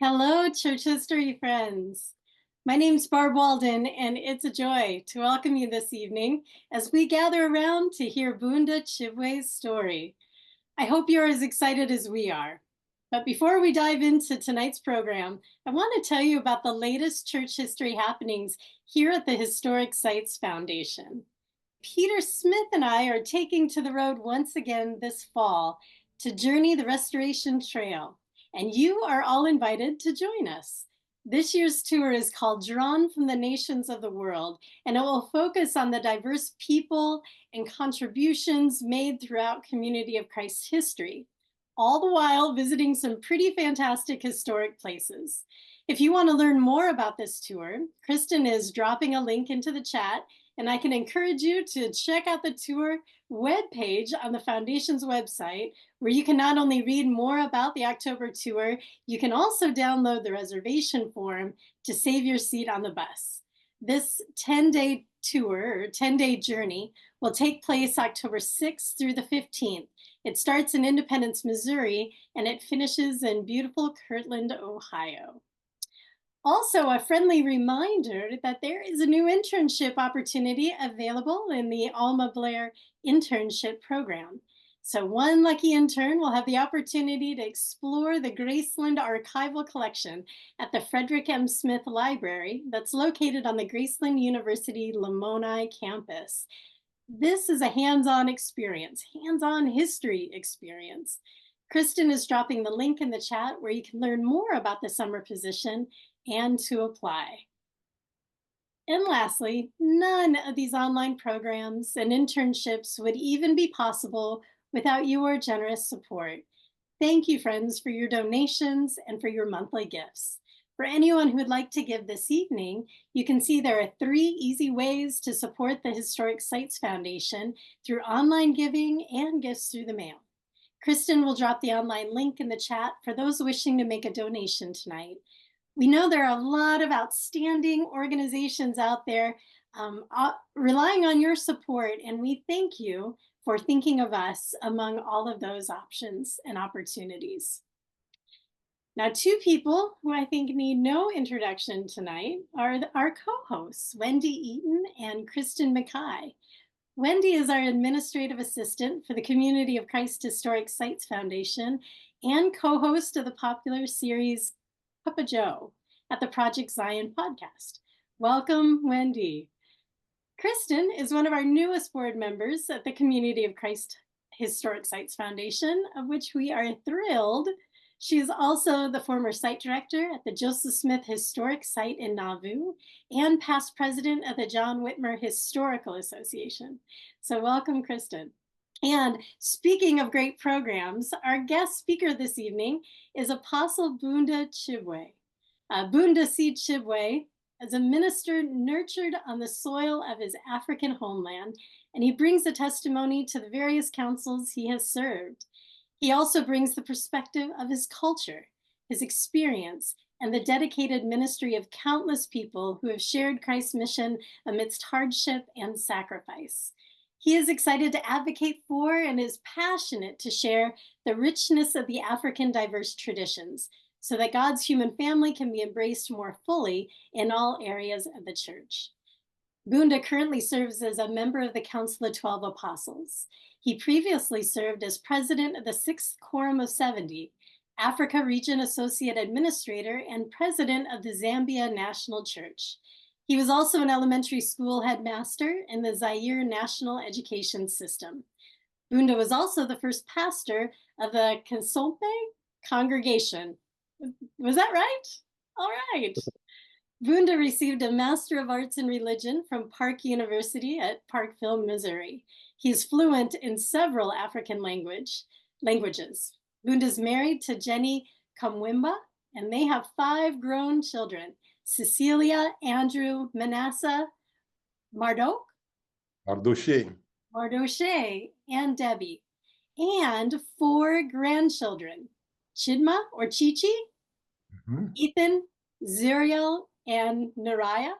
Hello, church history friends. My name's Barb Walden, and it's a joy to welcome you this evening as we gather around to hear Bunda Chibwe's story. I hope you're as excited as we are. But before we dive into tonight's program, I want to tell you about the latest church history happenings here at the Historic Sites Foundation. Peter Smith and I are taking to the road once again this fall to journey the Restoration Trail, and you are all invited to join us. This year's tour is called Drawn from the Nations of the World, and it will focus on the diverse people and contributions made throughout Community of Christ history, all the while visiting some pretty fantastic historic places. If you want to learn more about this tour, Kristen is dropping a link into the chat, and I can encourage you to check out the tour webpage on the Foundation's website, where you can not only read more about the October tour, you can also download the reservation form to save your seat on the bus. This 10-day tour, or 10-day journey, will take place October 6th through the 15th. It starts in Independence, Missouri, and it finishes in beautiful Kirtland, Ohio. Also, a friendly reminder that there is a new internship opportunity available in the Alma Blair internship program. So one lucky intern will have the opportunity to explore the Graceland archival collection at the Frederick M. Smith Library that's located on the Graceland University Lamoni campus. This is a hands-on experience, hands-on history experience. Kristen is dropping the link in the chat where you can learn more about the summer position and to apply. And lastly, none of these online programs and internships would even be possible without your generous support. Thank you, friends, for your donations and for your monthly gifts. For anyone who would like to give this evening, you can see there are 3 easy ways to support the Historic Sites Foundation through online giving and gifts through the mail. Kristen will drop the online link in the chat for those wishing to make a donation tonight. We know there are a lot of outstanding organizations out there relying on your support, and we thank you for thinking of us among all of those options and opportunities. Now, 2 people who I think need no introduction tonight are our co-hosts, Wendy Eaton and Kristen Mackay. Wendy is our administrative assistant for the Community of Christ Historic Sites Foundation and co-host of the popular series Papa Joe at the Project Zion podcast. Welcome, Wendy. Kristen is one of our newest board members at the Community of Christ Historic Sites Foundation, of which we are thrilled. She is also the former site director at the Joseph Smith Historic Site in Nauvoo and past president of the John Whitmer Historical Association. So welcome, Kristen. And speaking of great programs, our guest speaker this evening is Apostle Bunda Chibwe. Bunda C. Chibwe is a minister nurtured on the soil of his African homeland, and he brings a testimony to the various councils he has served. He also brings the perspective of his culture, his experience, and the dedicated ministry of countless people who have shared Christ's mission amidst hardship and sacrifice. He is excited to advocate for and is passionate to share the richness of the African diverse traditions so that God's human family can be embraced more fully in all areas of the church. Bunda currently serves as a member of the Council of 12 Apostles. He previously served as president of the 6th Quorum of 70, Africa Region Associate Administrator, and president of the Zambia National Church. He was also an elementary school headmaster in the Zaire National Education System. Bunda was also the first pastor of the Consompe congregation. Was that right? All right. Bunda received a Master of Arts in Religion from Park University at Parkville, Missouri. He is fluent in several African languages. Bunda is married to Jenny Kamwimba, and they have 5 grown children: Cecilia, Andrew, Manasseh, Mardoche, and Debbie, and 4 grandchildren: Chidma or Chichi, Ethan, Zuriel, and Naraya.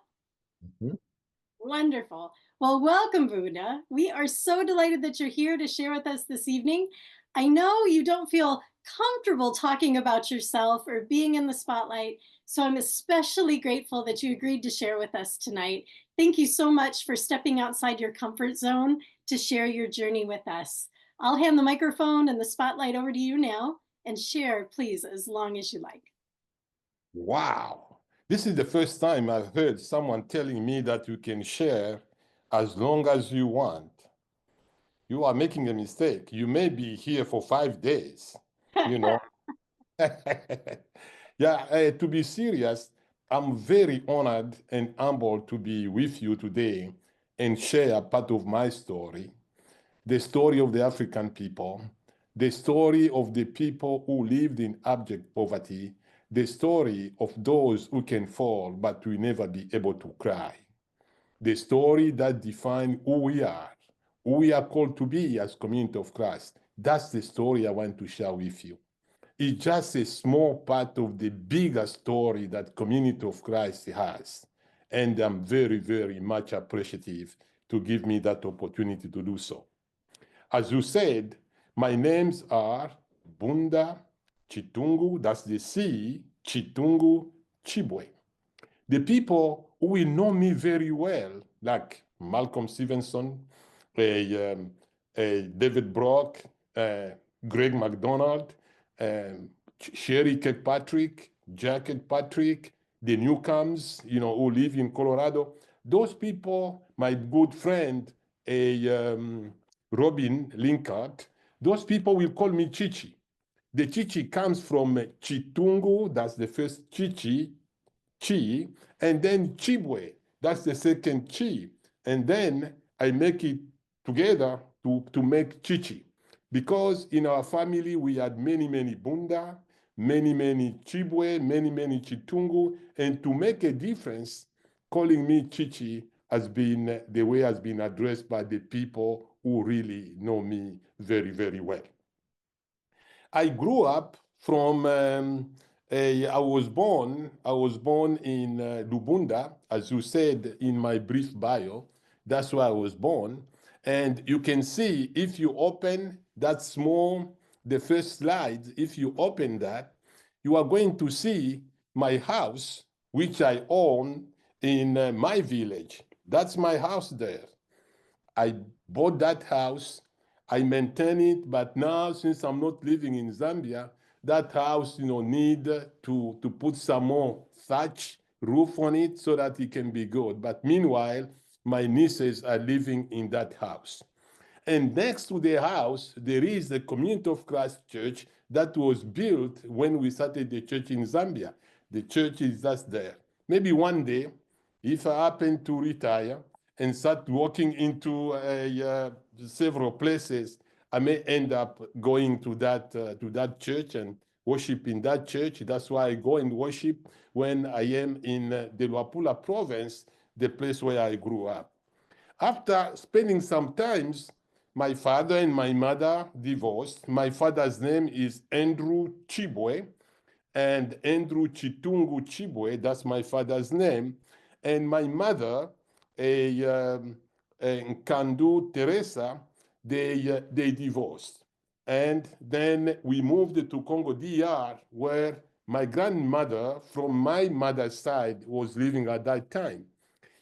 Wonderful. Well, welcome, Bunda. We are so delighted that you're here to share with us this evening. I know you don't feel comfortable talking about yourself or being in the spotlight. So I'm especially grateful that you agreed to share with us tonight. Thank you so much for stepping outside your comfort zone to share your journey with us. I'll hand the microphone and the spotlight over to you now, and share, please, as long as you like. Wow. This is the first time I've heard someone telling me that you can share as long as you want. You are making a mistake. You may be here for 5 days, you know. Yeah, to be serious, I'm very honored and humbled to be with you today and share part of my story, the story of the African people, the story of the people who lived in abject poverty, the story of those who can fall but will never be able to cry, the story that defines who we are called to be as community of Christ. That's the story I want to share with you. It's just a small part of the bigger story that community of Christ has. And I'm very, very much appreciative to give me that opportunity to do so. As you said, my names are Bunda Chitungu, that's the C, Chitungu Chibwe. The people who will know me very well, like Malcolm Stevenson, David Brock, Greg McDonald, Sherry Kirkpatrick, Jack Kirkpatrick, the newcomers, who live in Colorado. Those people, my good friend, Robin Linkart, those people will call me Chichi. The Chichi comes from Chitungu, that's the first Chichi, Chi, and then Chibwe, that's the second Chi. And then I make it together to make Chichi. Because in our family, we had many, many Bunda, many, many Chibwe, many, many Chitungu. And to make a difference, calling me Chichi has been the way has been addressed by the people who really know me very, very well. I grew up from I was born in Lubunda, as you said in my brief bio. That's where I was born. And you can see if you open that small, the first slide, if you open that, you are going to see my house, which I own in my village. That's my house there. I bought that house, I maintain it, but now since I'm not living in Zambia, that house, need to put some more thatch roof on it so that it can be good. But meanwhile, my nieces are living in that house. And next to the house, there is the Community of Christ Church that was built when we started the church in Zambia. The church is just there. Maybe one day, if I happen to retire and start walking into several places, I may end up going to that church and worship in that church. That's why I go and worship when I am in the Luapula province, the place where I grew up. After spending some time, my father and my mother divorced. My father's name is Andrew Chibwe, and Andrew Chitungu Chibwe, that's my father's name. And my mother, Nkandu Teresa, they divorced. And then we moved to Congo DR, where my grandmother from my mother's side was living at that time.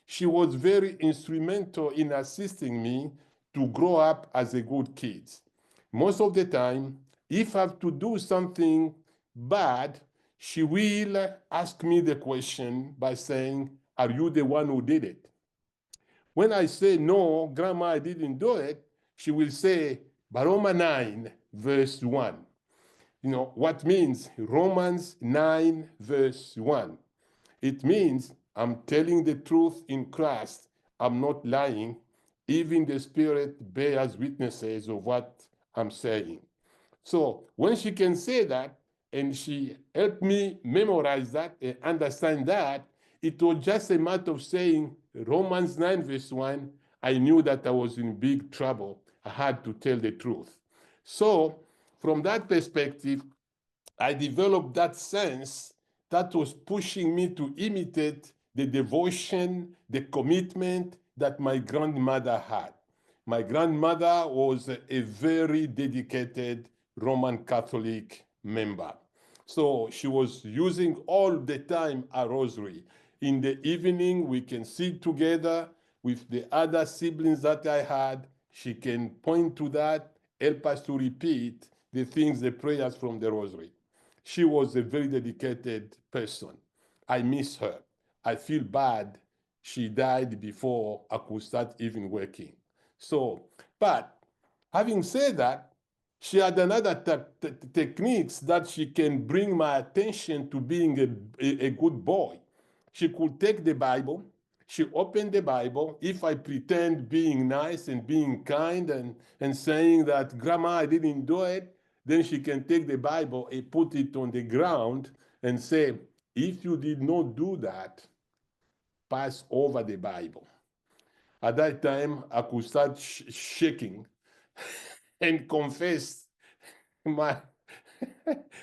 She was very instrumental in assisting me to grow up as a good kid. Most of the time, if I have to do something bad, she will ask me the question by saying, "Are you the one who did it?" When I say, "No, Grandma, I didn't do it," she will say, "But Romans 9, verse 1. What means Romans 9, verse 1? It means I'm telling the truth in Christ. I'm not lying. Even the Spirit bears witnesses of what I'm saying. So when she can say that, and she helped me memorize that and understand that, it was just a matter of saying Romans 9, verse 1. I knew that I was in big trouble. I had to tell the truth. So from that perspective, I developed that sense that was pushing me to imitate the devotion, the commitment that my grandmother had. My grandmother was a very dedicated Roman Catholic member. So she was using all the time a rosary. In the evening, we can sit together with the other siblings that I had. She can point to that, help us to repeat the things, the prayers from the rosary. She was a very dedicated person. I miss her. I feel bad she died before I could start even working. So, but having said that, she had another techniques that she can bring my attention to being a good boy. She could take the Bible, she opened the Bible. If I pretend being nice and being kind and saying that, Grandma, I didn't do it, then she can take the Bible and put it on the ground and say, if you did not do that, pass over the Bible. At that time, I could start shaking and confess my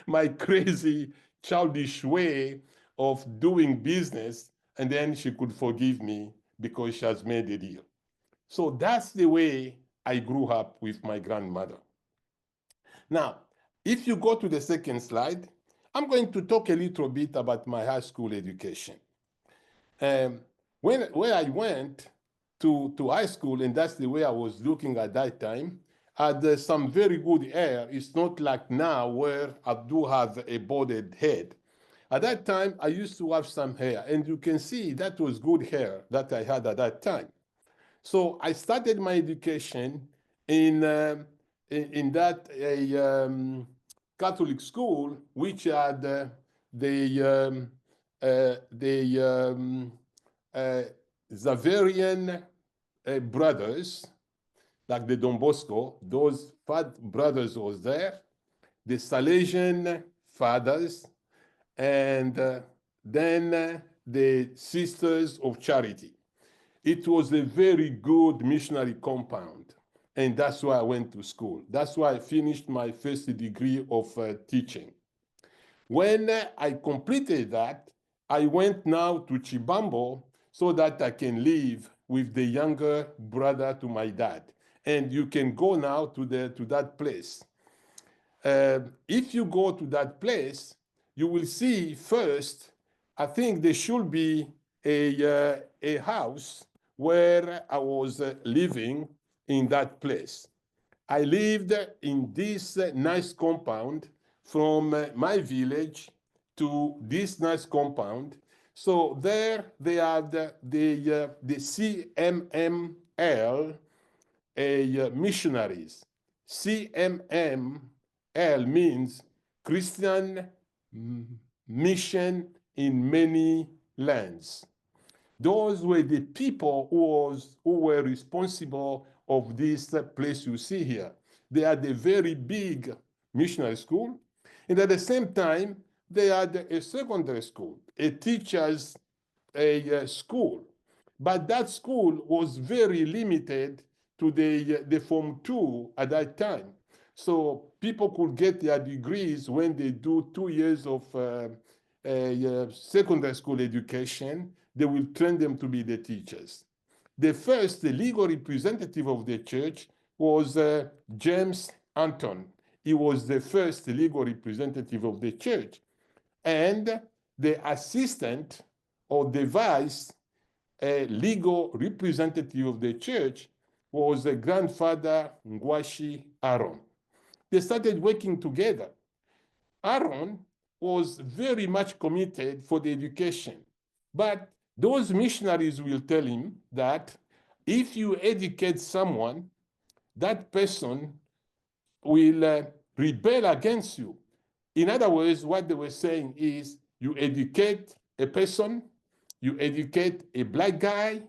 my crazy childish way of doing business, and then she could forgive me because she has made a deal. So that's the way I grew up with my grandmother. Now, if you go to the second slide, I'm going to talk a little bit about my high school education. When I went to high school, and that's the way I was looking at that time, had some very good hair. It's not like now where I do have a balded head. At that time, I used to have some hair, and you can see that was good hair that I had at that time. So I started my education in in that Catholic school, which had the Zavarian brothers, like the Don Bosco. Those brothers was there, the Salesian fathers, and then the Sisters of Charity. It was a very good missionary compound, and that's why I went to school. That's why I finished my first degree of teaching. When I completed that, I went now to Chibambo so that I can live with the younger brother to my dad. And you can go now to that place. If you go to that place, you will see first, I think there should be a house where I was living in that place. I lived in this nice compound from my village to this nice compound. So there they had the CMML missionaries. CMML means Christian Mission in Many Lands. Those were the people who were responsible of this place you see here. They had a very big missionary school, and at the same time, they had a secondary school, a teacher's school. But that school was very limited to the Form 2 at that time. So people could get their degrees when they do 2 years of secondary school education. They will train them to be the teachers. The first legal representative of the church was James Anton. He was the first legal representative of the church. And the assistant or the vice legal representative of the church was a grandfather Ngwashi Aaron. They started working together. Aaron was very much committed for the education, but those missionaries will tell him that if you educate someone, that person will rebel against you. In other words, what they were saying is you educate a person, you educate a black guy,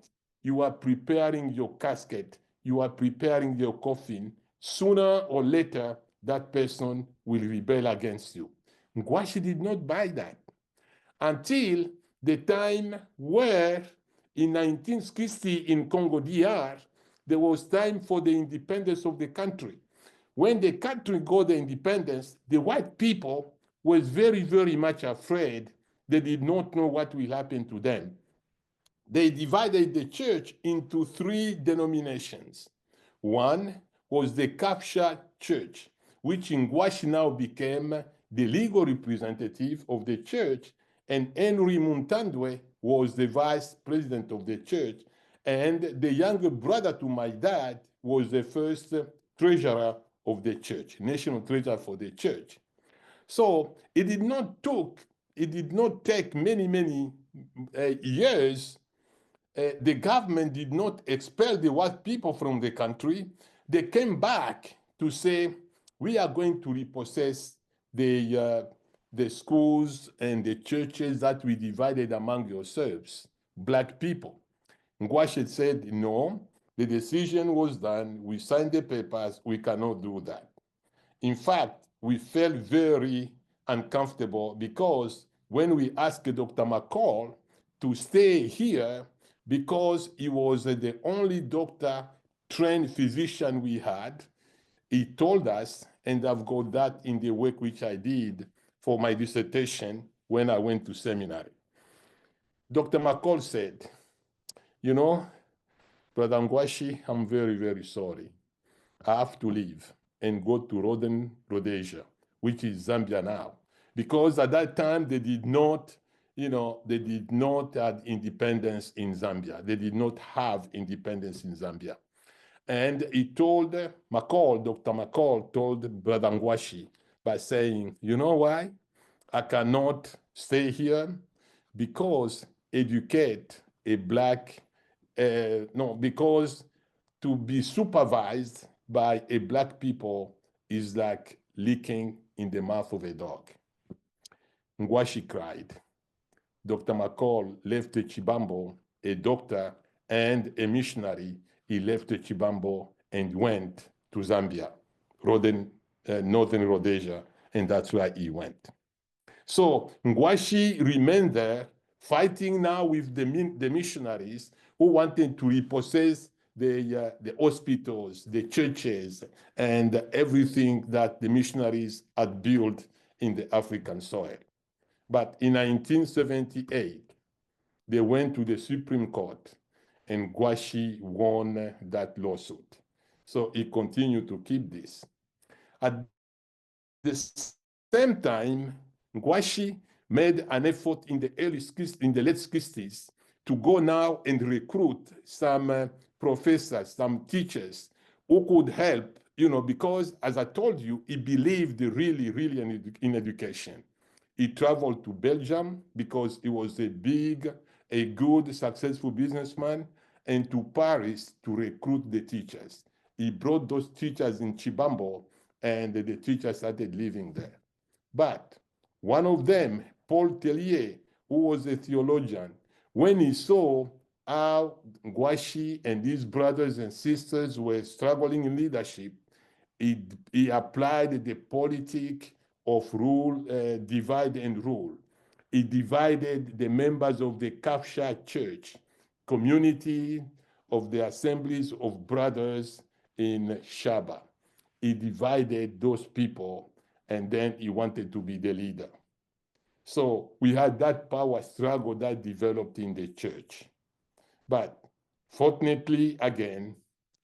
you are preparing your casket, you are preparing your coffin. Sooner or later, that person will rebel against you. Ngwashi did not buy that until the time where in 1960 in Congo DR, there was time for the independence of the country. When the country got the independence, the white people was very, very much afraid. They did not know what will happen to them. They divided the church into 3 denominations. One was the Kapsha Church, which in Gwashi now became the legal representative of the church, and Henry Muntandwe was the vice president of the church, and the younger brother to my dad was the first treasurer of the church, national treasurer for the church. So it did not take many years. The government did not expel the white people from the country. They came back to say, we are going to repossess the schools and the churches that we divided among yourselves, black people. Ngwashe said, no, the decision was done. We signed the papers. We cannot do that. In fact, we felt very uncomfortable because when we asked Dr. McCall to stay here, because he was the only doctor trained physician we had, he told us, and I've got that in the work which I did for my dissertation when I went to seminary. Dr. McCall said, you know, Brother Ngwashi, I'm very sorry. I have to leave and go to Rhodesia, which is Zambia now. Because at that time, they did not have independence in Zambia. They did not have independence in Zambia. And he told McCall, Dr. McCall told Brother Ngwashi by saying, you know why? I cannot stay here because educate a black, because to be supervised by a black people is like licking in the mouth of a dog. Ngwashi cried. Dr. McCall left Chibambo, a doctor and a missionary. He left Chibambo and went to Zambia, northern Rhodesia, and that's where he went. So Ngwashi remained there, fighting now with the missionaries who wanted to repossess the hospitals, the churches, and everything that the missionaries had built in the African soil. But in 1978, they went to the Supreme Court, and Ngwashi won that lawsuit. So he continued to keep this. At the same time, Ngwashi made an effort in the late 60s to go now and recruit some professors, some teachers who could help, because as I told you, he believed really in education. He traveled to Belgium because he was a good, successful businessman, and to Paris to recruit the teachers. He brought those teachers in Chibambo, and the teachers started living there. But one of them, Paul Tellier, who was a theologian, when he saw how Ngwashi and his brothers and sisters were struggling in leadership, he applied the politic of divide and rule. He divided the members of the Kafsha Church, community of the assemblies of brothers in Shaba. He divided those people, and then he wanted to be the leader. So we had that power struggle that developed in the church. But fortunately, again,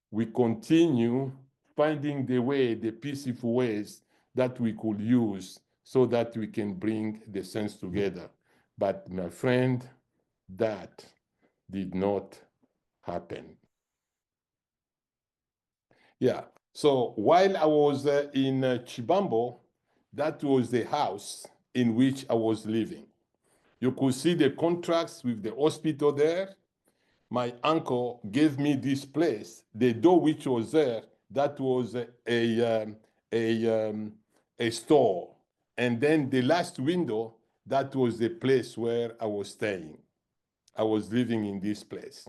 we continue finding the peaceful ways that we could use so that we can bring the saints together. But my friend, that did not happen. Yeah, so while I was in Chibambo, that was the house in which I was living. You could see the contracts with the hospital there. My uncle gave me this place. The door which was there, that was a store. And then the last window, that was the place where I was staying. I was living in this place.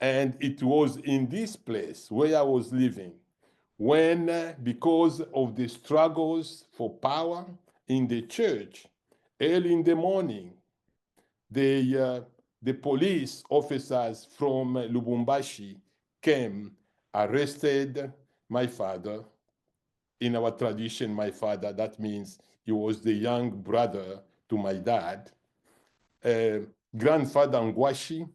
And it was in this place where I was living when, because of the struggles for power in the church, early in the morning, the police officers from Lubumbashi came, arrested my father. In our tradition, my father, that means he was the young brother to my dad, grandfather Ngwashi,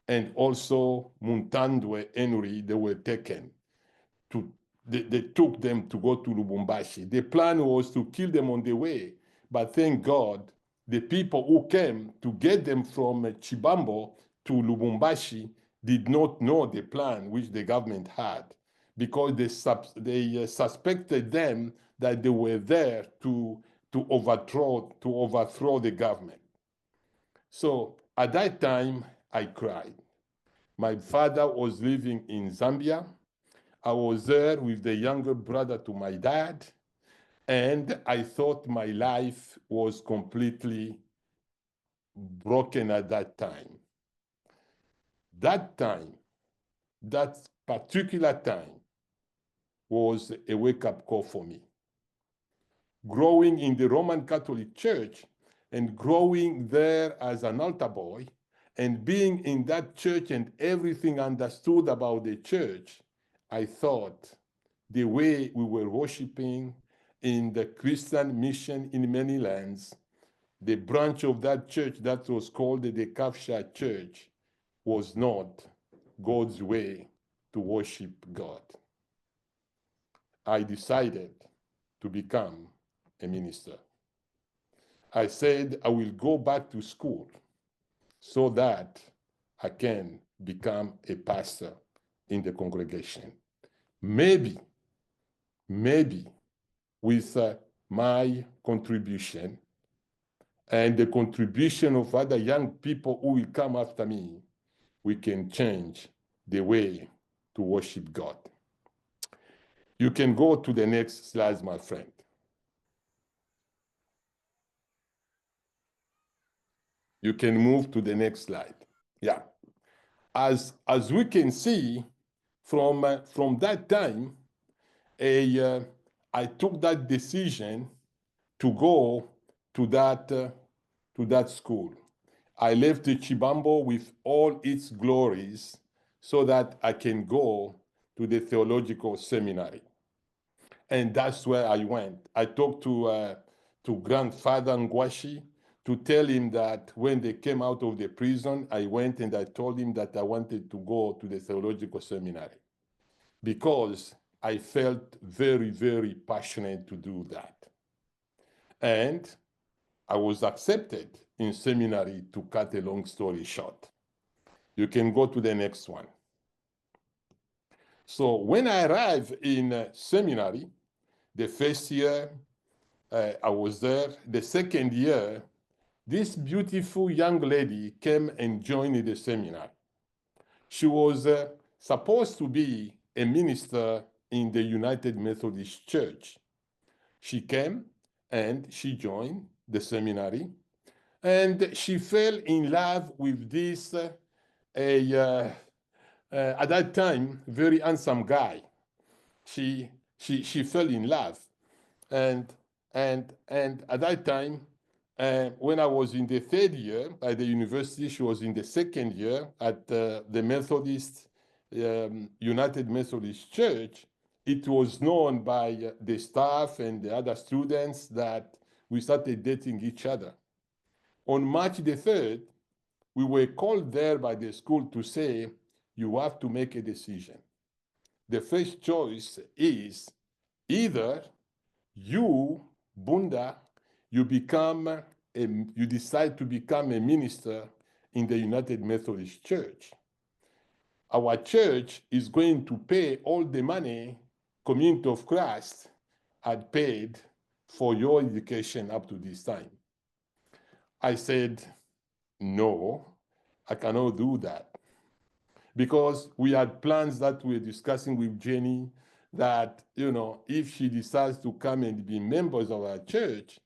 and also Muntandwe Henry. They were taken to they took them to go to Lubumbashi. The plan was to kill them on the way, but thank God, the people who came to get them from Chibambo to Lubumbashi did not know the plan which the government had, because they suspected them that they were there to overthrow the government. So at that time, I cried. My father was living in Zambia. I was there with the younger brother to my dad, and I thought my life was completely broken at that time. That time, that particular time, was a wake-up call for me. Growing in the Roman Catholic Church and growing there as an altar boy and being in that church and everything understood about the church, I thought the way we were worshiping in the Christian mission in many lands, the branch of that church that was called the Kafsha Church, was not God's way to worship God. I decided to become a minister. I said I will go back to school so that I can become a pastor in the congregation. Maybe with my contribution and the contribution of other young people who will come after me, we can change the way to worship God. You can go to the next slide, my friend. You can move to the next slide. Yeah. As we can see, from that time, I took that decision to go to that school. I left the Chibambo with all its glories so that I can go to the theological seminary. And that's where I went. I talked to grandfather Ngwashi to tell him that when they came out of the prison, I went and I told him that I wanted to go to the theological seminary because I felt very, very passionate to do that. And I was accepted in seminary, to cut a long story short. You can go to the next one. So when I arrived in seminary, the first year I was there, the second year, this beautiful young lady came and joined the seminar. She was supposed to be a minister in the United Methodist Church. She came and she joined the seminary, and she fell in love with this, at that time, very handsome guy. She fell in love. And at that time, when I was in the third year at the university, she was in the second year at the Methodist, United Methodist Church. It was known by the staff and the other students that we started dating each other. On March the 3rd, we were called there by the school to say, you have to make a decision. The first choice is either you, Bunda, you decide to become a minister in the United Methodist Church. Our church is going to pay all the money Community of Christ had paid for your education up to this time. I said, no, I cannot do that. Because we had plans that we were discussing with Jenny that, if she decides to come and be members of our church,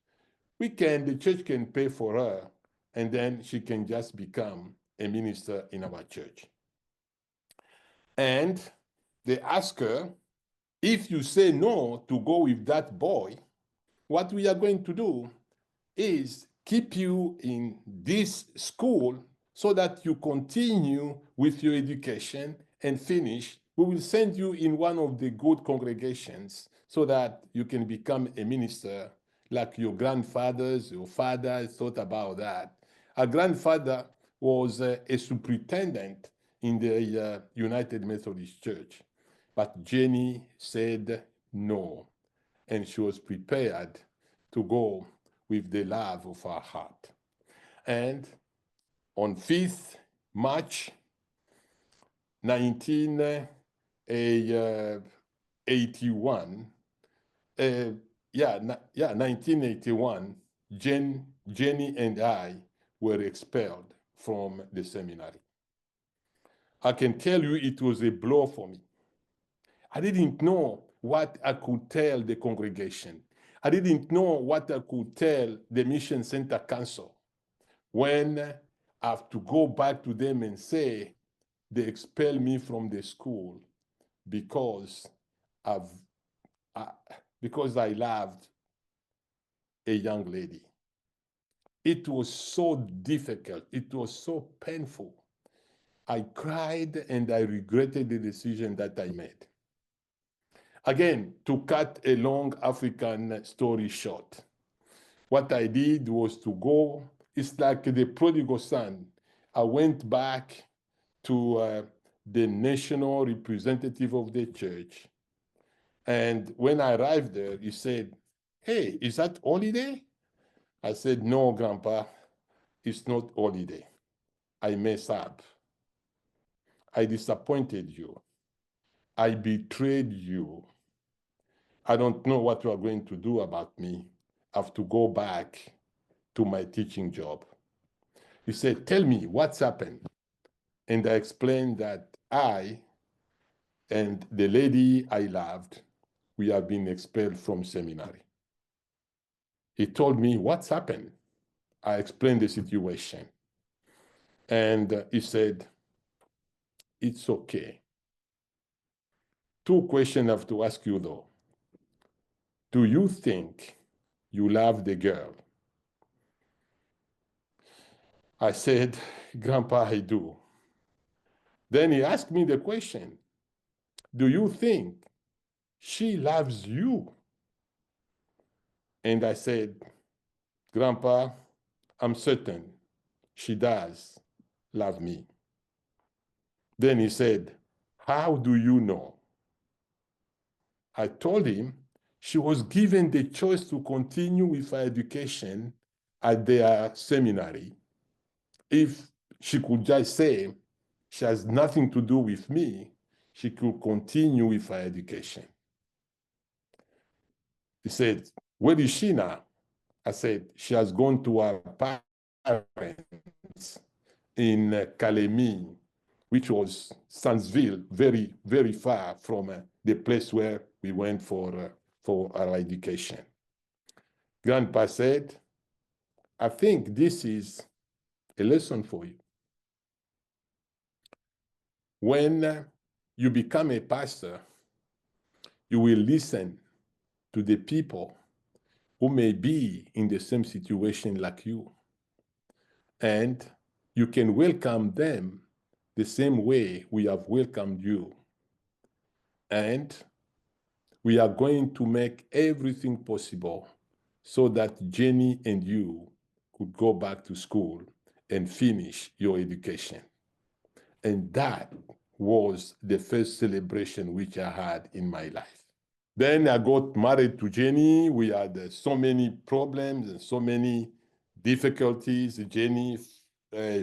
the church can pay for her, and then she can just become a minister in our church. And they ask her, if you say no to go with that boy, what we are going to do is keep you in this school so that you continue with your education and finish. We will send you in one of the good congregations so that you can become a minister like your grandfathers, your fathers thought about that. Our grandfather was a superintendent in the United Methodist Church. But Jenny said no, and she was prepared to go with the love of her heart. And on 5th March 1981, 1981, Jenny and I were expelled from the seminary. I can tell you it was a blow for me. I didn't know what I could tell the congregation. I didn't know what I could tell the Mission Center Council when I have to go back to them and say they expel me from the school because of because I loved a young lady. It was so difficult. It was so painful. I cried and I regretted the decision that I made. Again, to cut a long African story short, what I did was to go, it's like the prodigal son. I went back to the national representative of the church. And when I arrived there, he said, "Hey, is that holiday?" I said, "No, Grandpa, it's not holiday. I messed up. I disappointed you. I betrayed you. I don't know what you are going to do about me. I have to go back to my teaching job." He said, "Tell me what's happened." And I explained that I and the lady I loved, we have been expelled from seminary. He told me, "What's happened?" I explained the situation. And he said, "It's okay. Two questions I have to ask you though. Do you think you love the girl?" I said, "Grandpa, I do." Then he asked me the question, "Do you think she loves you?" And I said, "Grandpa, I'm certain she does love me." Then he said, "How do you know?" I told him she was given the choice to continue with her education at their seminary. If she could just say, she has nothing to do with me, she could continue with her education. He said, "Where is she now?" I said, "She has gone to her parents in Kalemi, which was Sansville, very, very far from the place where we went for our education." Grandpa said, "I think this is a lesson for you. When you become a pastor, you will listen to the people who may be in the same situation like you. And you can welcome them the same way we have welcomed you. And we are going to make everything possible so that Jenny and you could go back to school and finish your education." And that was the first celebration which I had in my life. Then I got married to Jenny. We had so many problems and so many difficulties. Jenny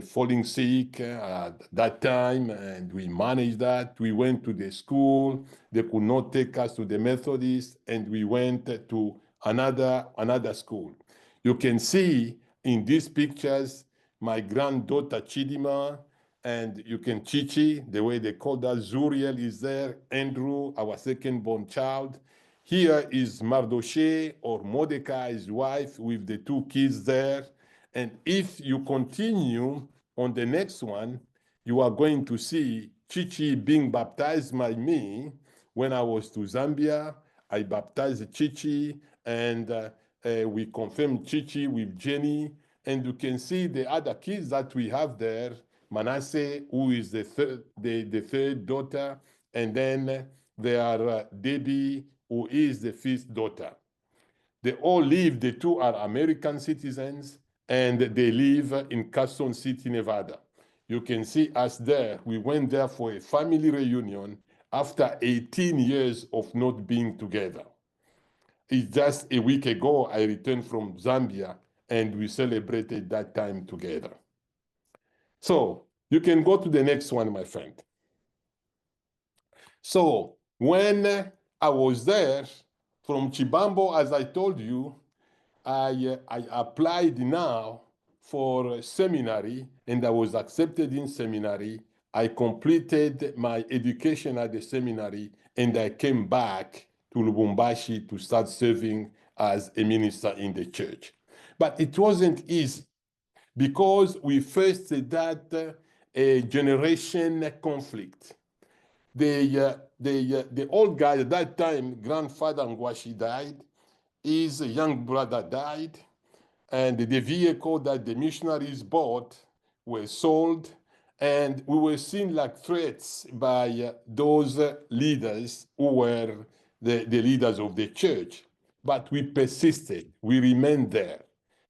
falling sick at that time, and we managed that. We went to the school. They could not take us to the Methodist, and we went to another school. You can see in these pictures my granddaughter Chidima, and you can Chichi, the way they call that. Zuriel is there, Andrew, our second born child. Here is Mardoche or Mordecai's wife with the two kids there. And if you continue on the next one, you are going to see Chichi being baptized by me. When I was to Zambia, I baptized Chichi, and we confirmed Chichi with Jenny. And you can see the other kids that we have there. Manasseh, who is the third daughter, and then there are Debbie, who is the fifth daughter. They all live, the two are American citizens, and they live in Carson City, Nevada. You can see us there. We went there for a family reunion. after 18 years of not being together. It's just a week ago, I returned from Zambia and we celebrated that time together. So you can go to the next one, my friend. So when I was there from Chibambo, as I told you, I applied now for seminary and I was accepted in seminary. I completed my education at the seminary and I came back to Lubumbashi to start serving as a minister in the church. But it wasn't easy because we faced that generation conflict. The old guy at that time, grandfather Ngwashi died, his young brother died, and the vehicle that the missionaries bought were sold, and we were seen like threats by those leaders who were the leaders of the church. But we persisted, we remained there.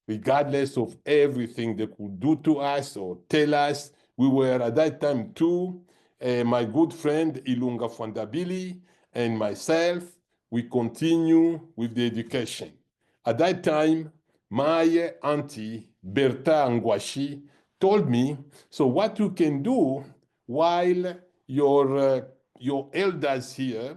Regardless of everything they could do to us or tell us, we were at that time too, my good friend Ilunga Fwandabili and myself, we continue with the education. At that time, my auntie, Berta Ngwashi, told me, so what you can do while your elders here,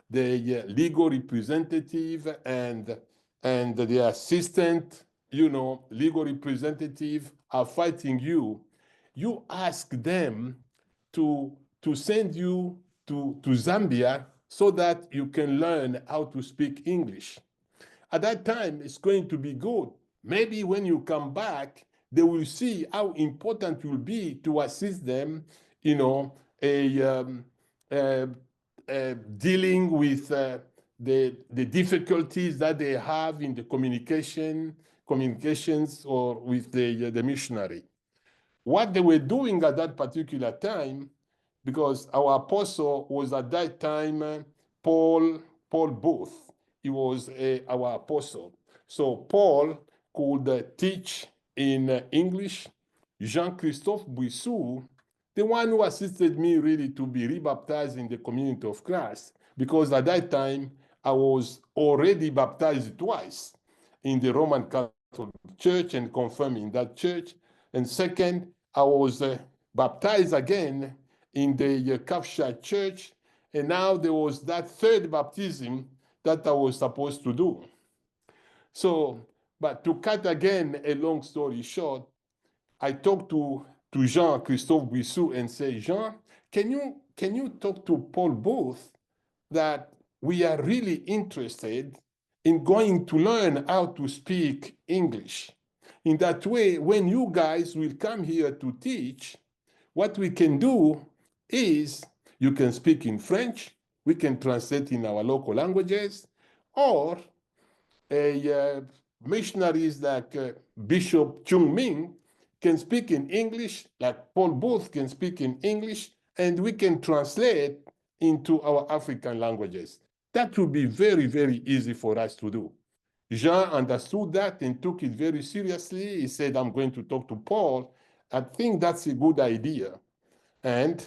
the legal representative and the assistant, legal representative are fighting you, you ask them to send you to Zambia so that you can learn how to speak English. At that time, it's going to be good. Maybe when you come back, they will see how important it will be to assist them, dealing with the difficulties that they have in the communications or with the missionary. What they were doing at that particular time, because our apostle was at that time Paul Booth. He was our apostle. So Paul could teach in English. Jean-Christophe Buissou, the one who assisted me really to be rebaptized in the community of Christ, because at that time I was already baptized twice in the Roman Catholic Church and confirmed in that church. And second, I was baptized again in the Kafsha Church. And now there was that third baptism that I was supposed to do. So, but to cut again a long story short, I talked to Jean-Christophe Buissou and say, Jean, can you talk to Paul Booth that we are really interested in going to learn how to speak English? In that way, when you guys will come here to teach, what we can do is you can speak in French, we can translate in our local languages, or missionaries like Bishop Chung Ming can speak in English, like Paul Booth can speak in English, and we can translate into our African languages. That would be very, very easy for us to do. Jean understood that and took it very seriously. He said, I'm going to talk to Paul. I think that's a good idea. And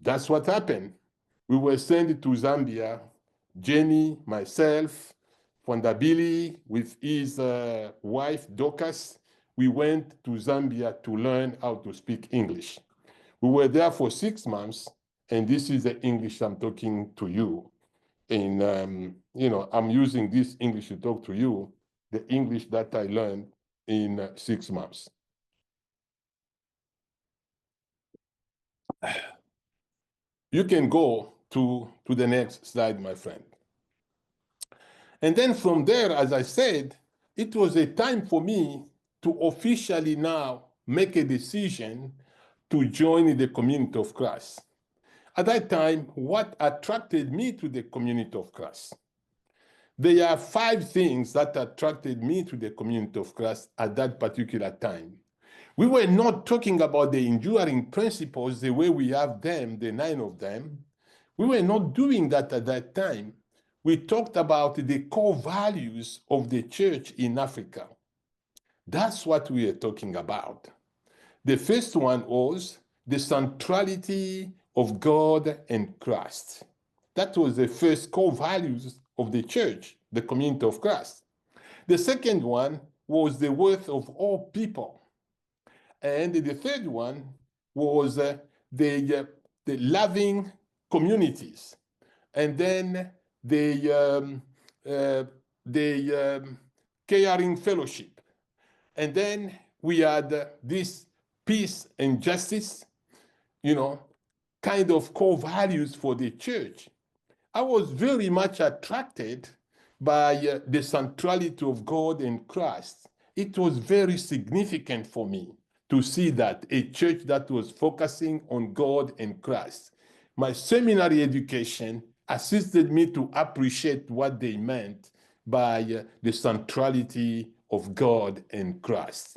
that's what happened. We were sent to Zambia, Jenny, myself, Fwandabili, with his wife, Dorcas. We went to Zambia to learn how to speak English. We were there for 6 months, and this is the English I'm talking to you. And, I'm using this English to talk to you, the English that I learned in 6 months. You can go to the next slide, my friend. And then from there, as I said, it was a time for me to officially now make a decision to join the community of Christ. At that time, what attracted me to the community of Christ? There are 5 things that attracted me to the community of Christ at that particular time. We were not talking about the enduring principles the way we have them, the 9 of them. We were not doing that at that time. We talked about the core values of the church in Africa. That's what we are talking about. The first one was the centrality of God and Christ. That was the first core values of the church, the community of Christ. The second one was the worth of all people. And the third one was the loving communities. And then the caring fellowship. And then we had this peace and justice, kind of core values for the church. I was very much attracted by the centrality of God and Christ. It was very significant for me to see that a church that was focusing on God and Christ. My seminary education assisted me to appreciate what they meant by the centrality of God and Christ.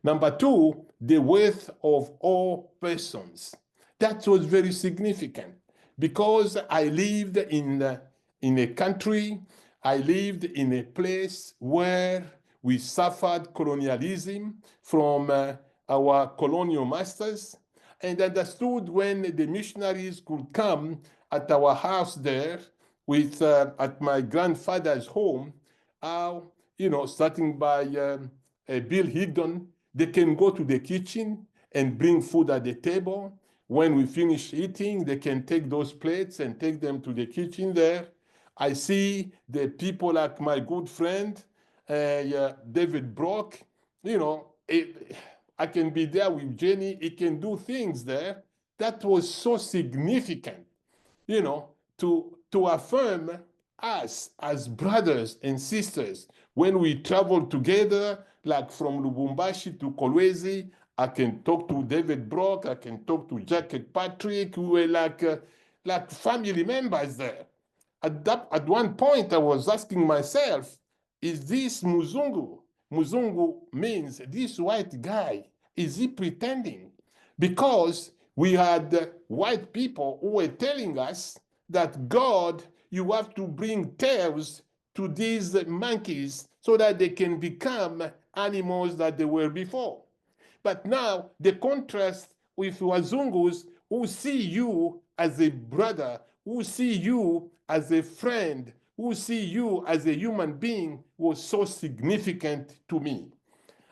Number two, the worth of all persons. That was very significant because I lived in a country, I lived in a place where we suffered colonialism from our colonial masters, and understood when the missionaries could come at our house there with at my grandfather's home, starting by Bill Higdon, they can go to the kitchen and bring food at the table. When we finish eating, they can take those plates and take them to the kitchen there. I see the people like my good friend, David Brock, I can be there with Jenny. He can do things there. That was so significant, to affirm us as brothers and sisters when we travel together, like from Lubumbashi to Kolwezi. I can talk to David Brock. I can talk to Jack and Patrick. We were like family members there. At one point, I was asking myself, is this Muzungu? Muzungu means this white guy. Is he pretending? Because we had white people who were telling us that God, you have to bring tails to these monkeys so that they can become animals that they were before. But now the contrast with Wazungus who see you as a brother, who see you as a friend, who see you as a human being was so significant to me.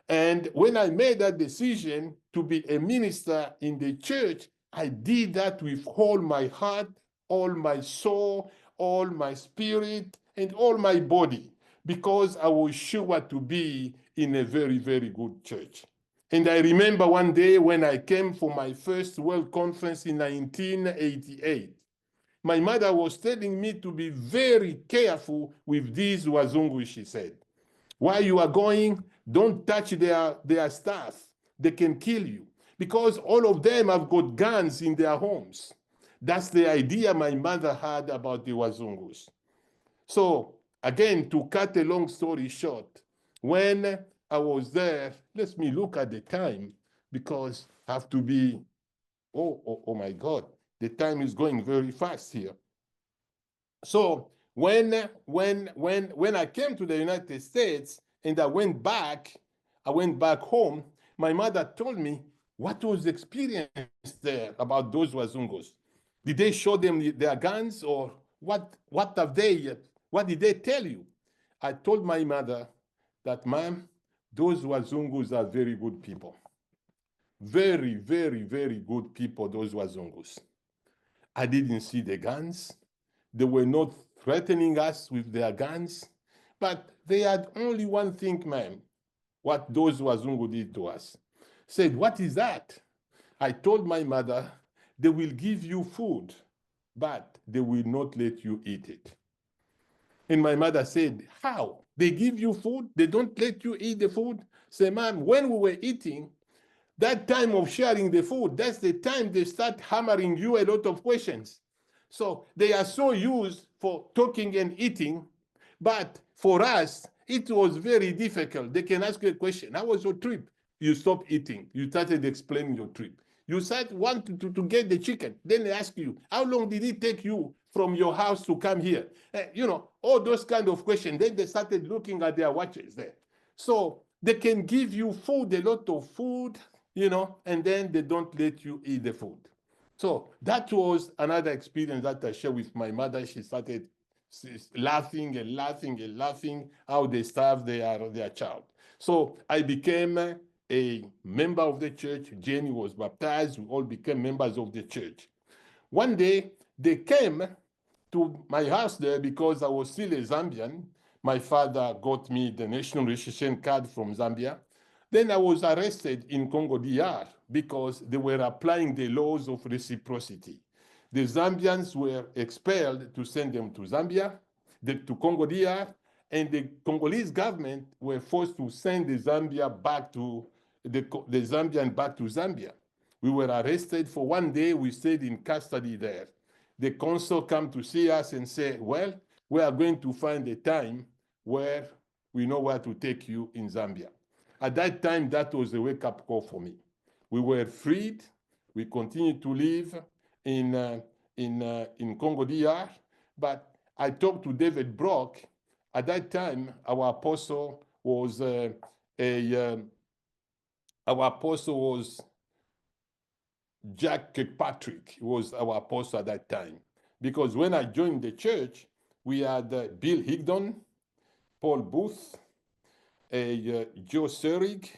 And when I made that decision to be a minister in the church, I did that with all my heart, all my soul, all my spirit, and all my body, because I was sure to be in a very, very good church. And I remember one day when I came for my first World Conference in 1988, my mother was telling me to be very careful with these Wazungu, she said. While you are going, don't touch their stuff. They can kill you because all of them have got guns in their homes. That's the idea my mother had about the Wazungus. So again, to cut a long story short, when I was there, let me look at the time because I have to be, oh my God, the time is going very fast here. So when I came to the United States and I went back home, my mother told me what was the experience there about those Wazungos. Did they show them their guns or what did they tell you? I told my mother that, ma'am, those Wazungus are very good people. Very, very, very good people, those Wazungus. I didn't see the guns. They were not threatening us with their guns, but they had only one thing, ma'am, what those Wazungu did to us. Said, what is that? I told my mother, they will give you food, but they will not let you eat it. And my mother said, how? They give you food, they don't let you eat the food? Say, ma'am, when we were eating, that time of sharing the food, that's the time they start hammering you a lot of questions. So they are so used for talking and eating, but for us, it was very difficult. They can ask you a question. How was your trip? You stopped eating. You started explaining your trip. You said want to get the chicken. Then they ask you, how long did it take you from your house to come here? All those kind of questions. Then they started looking at their watches there. So they can give you food, a lot of food, and then they don't let you eat the food. So that was another experience that I shared with my mother. She started laughing and laughing and laughing how they starved their child. So I became a member of the church. Jenny was baptized. We all became members of the church. One day they came to my house there because I was still a Zambian. My father got me the national registration card from Zambia. Then I was arrested in Congo DR because they were applying the laws of reciprocity. The Zambians were expelled to send them to Zambia, to Congo DR, and the Congolese government were forced to send the Zambian back to Zambia. We were arrested for one day. We stayed in custody there. The consul come to see us and say, well, we are going to find a time where we know where to take you in Zambia. At that time, that was a wake-up call for me. We were freed. We continued to live in Congo DR, but I talked to David Brock. At that time, our apostle was Jack Kirkpatrick. Was our apostle at that time. Because when I joined the church, we had Bill Higdon, Paul Booth, Joe Serig,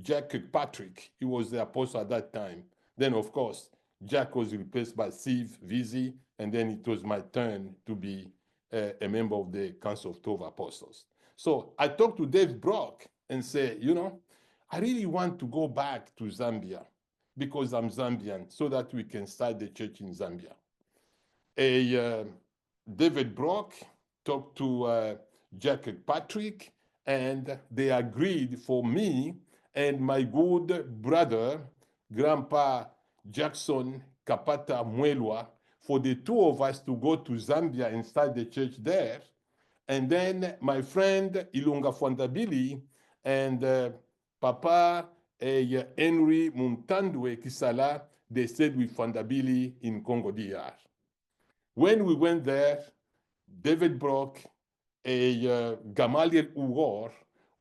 Jack Kirkpatrick. He was the apostle at that time. Then, of course, Jack was replaced by Steve Vizzi, and then it was my turn to be a member of the Council of 12 Apostles. So I talked to Dave Brock and said, you know, I really want to go back to Zambia because I'm Zambian, so that we can start the church in Zambia. David Brock talked to Jack Kirkpatrick, and they agreed for me and my good brother, Grandpa Jackson Kapata Mwelwa, for the two of us to go to Zambia and start the church there. And then my friend Ilunga Fwandabili and Papa Henry Muntandwe Kisala, they stayed with Fwandabili in Congo DR. When we went there, David Brock, Gamaliel Ugor,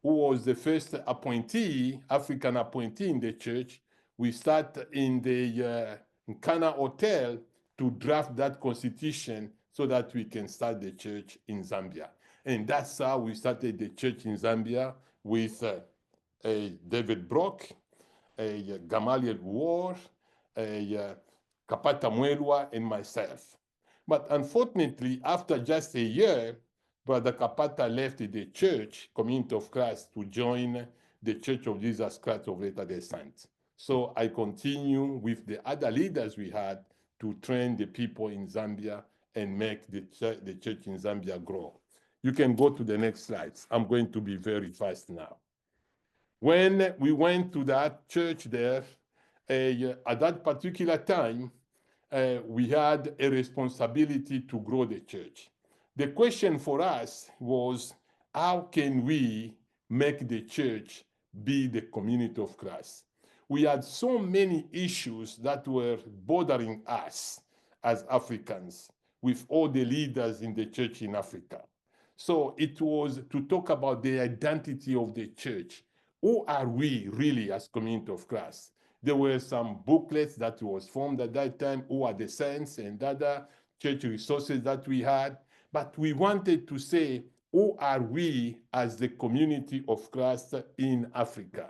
who was the first appointee, African appointee in the church, we start in the Nkana Hotel to draft that constitution so that we can start the church in Zambia. And that's how we started the church in Zambia with David Brock, Gamaliel Ugor, Kapata Mwelwa, and myself. But unfortunately, after just a year, Brother Kapata left the church, Community of Christ, to join the Church of Jesus Christ of Latter-day Saints. So I continue with the other leaders we had to train the people in Zambia and make the church in Zambia grow. You can go to the next slides. I'm going to be very fast now. When we went to that church there, at that particular time, we had a responsibility to grow the church. The question for us was, how can we make the church be the community of Christ? We had so many issues that were bothering us as Africans with all the leaders in the church in Africa. So it was to talk about the identity of the church. Who are we really as community of Christ? There were some booklets that was formed at that time, who are the saints and other church resources that we had. But we wanted to say, who are we as the community of Christ in Africa?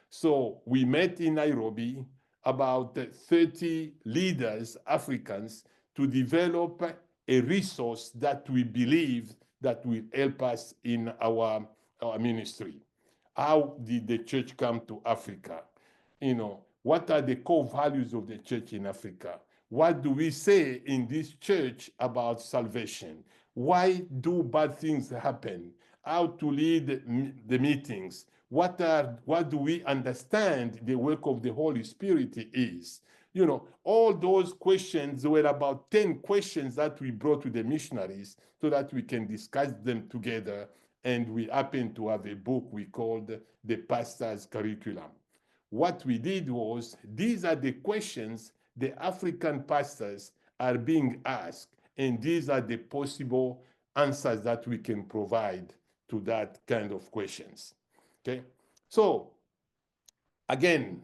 So we met in Nairobi, about 30 leaders, Africans, to develop a resource that we believe that will help us in our ministry. How did the church come to Africa? You know, what are the core values of the church in Africa? What do we say in this church about salvation? Why do bad things happen? How to lead the meetings? What do we understand the work of the Holy Spirit is? You know, all those questions were about 10 questions that we brought to the missionaries so that we can discuss them together. And we happen to have a book we called The Pastor's Curriculum. What we did was, these are the questions the African pastors are being asked, and these are the possible answers that we can provide to that kind of questions. Okay, so again,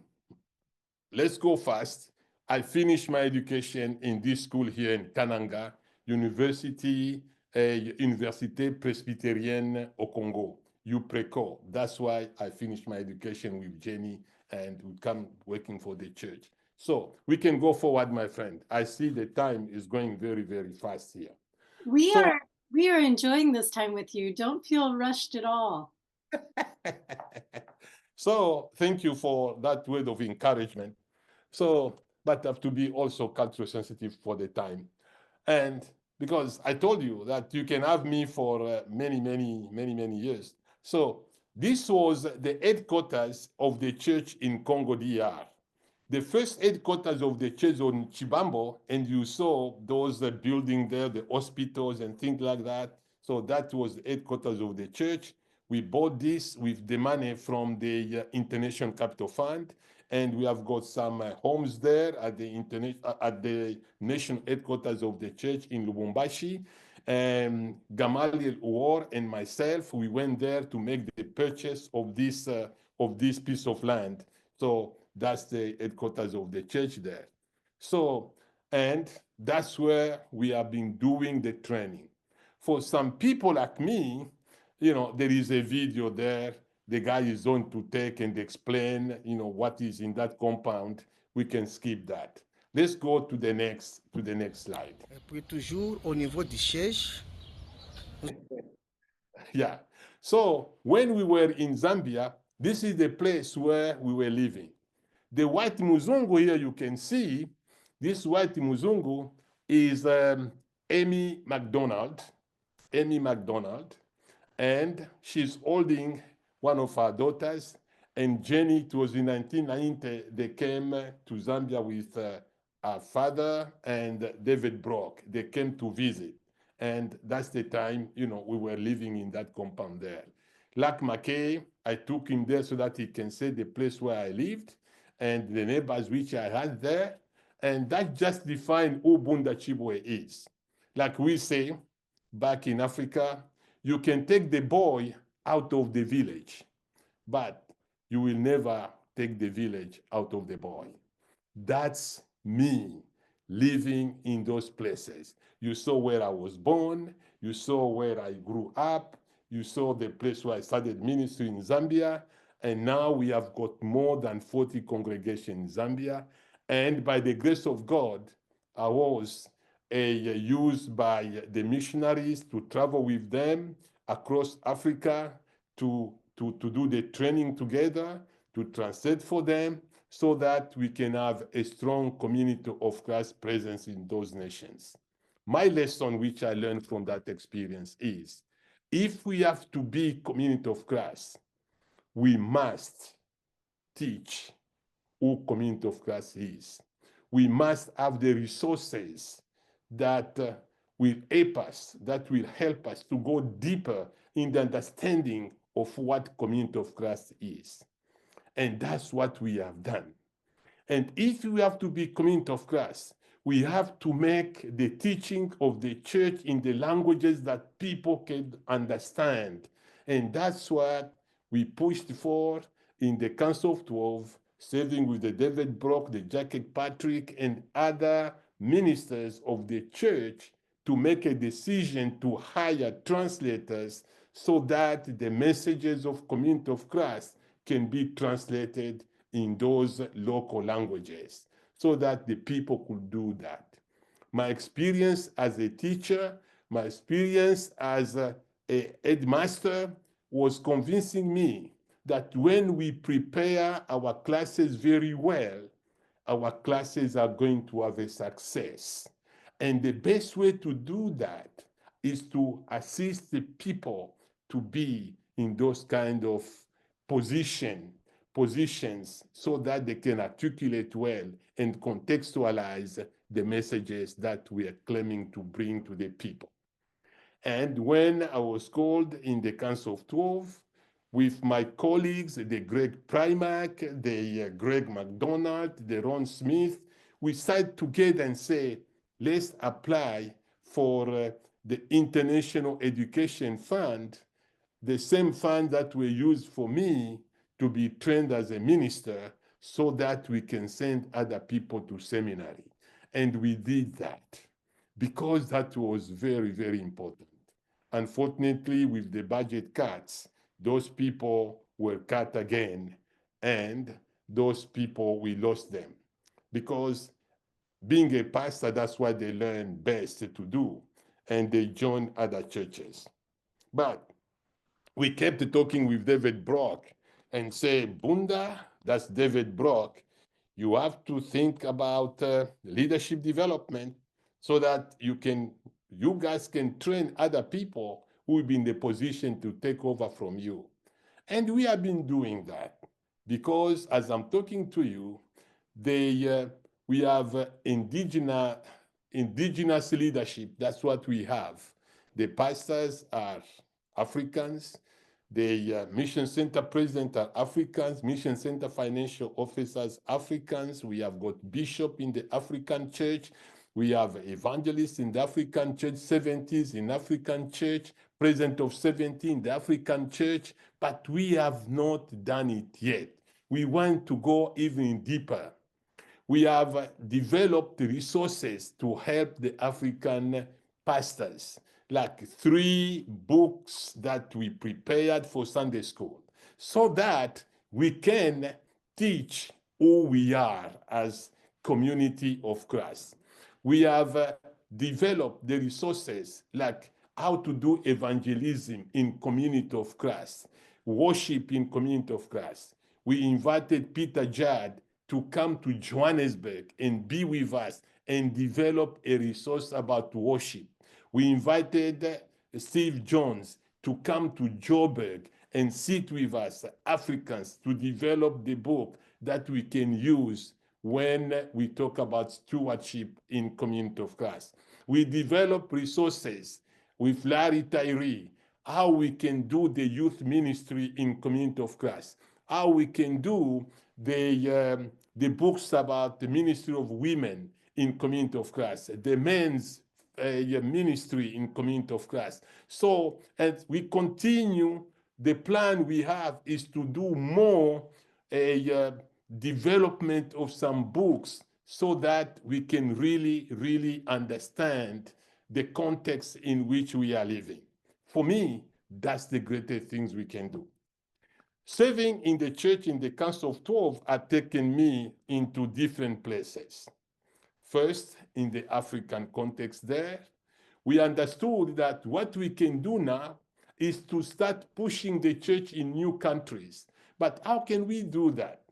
let's go fast. I finished my education in this school here in Kananga, Université Presbyterienne au Congo, UPRECO. That's why I finished my education with Jenny and we come working for the church. So we can go forward, my friend. I see the time is going very, very fast here. We So, are we are enjoying this time with you. Don't feel rushed at all. so thank you for that word of encouragement. So, but have to be also culture sensitive for the time. And because I told you that you can have me for many years. So this was the headquarters of the church in Congo DR. The first headquarters of the church on Chibambo, and you saw those buildings there, the hospitals and things like that. So that was the headquarters of the church. We bought this with the money from the International Capital Fund, and we have got some homes there at the national headquarters of the church in Lubumbashi. Gamaliel Uor and myself, we went there to make the purchase of this piece of land. So that's the headquarters of the church there. So, and that's where we have been doing the training. For some people like me, there is a video there. The guy is on to take and explain, what is in that compound. We can skip that. Let's go to the next slide. Et puis toujours au niveau du siège. Yeah. So when we were in Zambia, this is the place where we were living. The white Muzungu here you can see, this white Muzungu is Amy McDonald. Amy McDonald. And she's holding one of our daughters. And Jenny, it was in 1990, they came to Zambia with our father and David Brock. They came to visit. And that's the time, we were living in that compound there. Like McKay, I took him there so that he can see the place where I lived and the neighbors which I had there. And that just defined who Bunda Chibwe is. Like we say back in Africa, you can take the boy out of the village, but you will never take the village out of the boy. That's me living in those places. You saw where I was born, you saw where I grew up, you saw the place where I started ministry in Zambia, and now we have got more than 40 congregations in Zambia. And by the grace of God, I was used by the missionaries to travel with them across Africa to do the training together, to translate for them, so that we can have a strong community of Christ presence in those nations. My lesson, which I learned from that experience, is if we have to be community of Christ, we must teach who community of Christ is. We must have the resources that will help us to go deeper in the understanding of what community of Christ is. And that's what we have done. And if we have to be community of Christ, we have to make the teaching of the church in the languages that people can understand. And that's what we pushed for in the Council of 12, serving with the David Brock, the Jackie Patrick, and other ministers of the church to make a decision to hire translators so that the messages of community of Christ can be translated in those local languages so that the people could do that. My experience as a teacher, my experience as a headmaster was convincing me that when we prepare our classes very well, our classes are going to have a success. And the best way to do that is to assist the people to be in those kind of positions so that they can articulate well and contextualize the messages that we are claiming to bring to the people. And when I was called in the Council of 12, with my colleagues, the Greg Primack, the Greg McDonald, the Ron Smith, we sat together and said, let's apply for the International Education Fund, the same fund that were used for me to be trained as a minister, so that we can send other people to seminary. And we did that because that was very, very important. Unfortunately, with the budget cuts, those people were cut again, and those people, we lost them. Because being a pastor, that's what they learn best to do, and they join other churches. But we kept talking with David Brock and say, Bunda, that's David Brock, you have to think about leadership development so that you guys can train other people who will be in the position to take over from you. And we have been doing that because as I'm talking to you, we have indigenous leadership. That's what we have. The pastors are Africans. The mission center president are Africans, mission center financial officers, Africans. We have got bishop in the African church. We have evangelists in the African church, 70s in African church, president of 70 in the African church, but we have not done it yet. We want to go even deeper. We have developed resources to help the African pastors, like 3 books that we prepared for Sunday school, so that we can teach who we are as community of Christ. We have developed the resources like how to do evangelism in community of Christ, worship in community of Christ. We invited Peter Judd to come to Johannesburg and be with us and develop a resource about worship. We invited Steve Jones to come to Joburg and sit with us, Africans, to develop the book that we can use when we talk about stewardship in community of Christ. We develop resources with Larry Tyree, how we can do the youth ministry in community of Christ, how we can do the books about the ministry of women in community of Christ, the men's ministry in community of Christ. So as we continue, the plan we have is to do more development of some books so that we can really understand the context in which we are living. For me, that's the greatest things we can do. Serving in the church in the Council of 12 had taken me into different places. First, in the African context there, we understood that what we can do now is to start pushing the church in new countries. But how can we do that?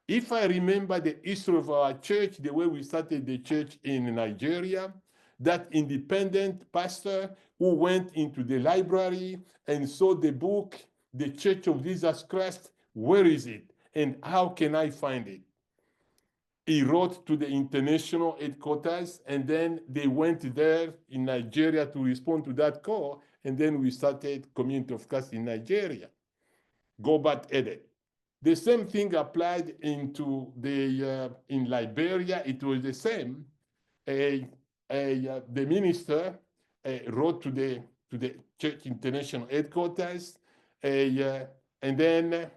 If I remember the history of our church, the way we started the church in Nigeria, that independent pastor who went into the library and saw the book, The Church of Jesus Christ, where is it? And how can I find it? He wrote to the international headquarters, and then they went there in Nigeria to respond to that call, and then we started Community of Christ in Nigeria. Go back edit. The same thing applied into in Liberia. It was the same. The minister wrote to the Church International headquarters, and then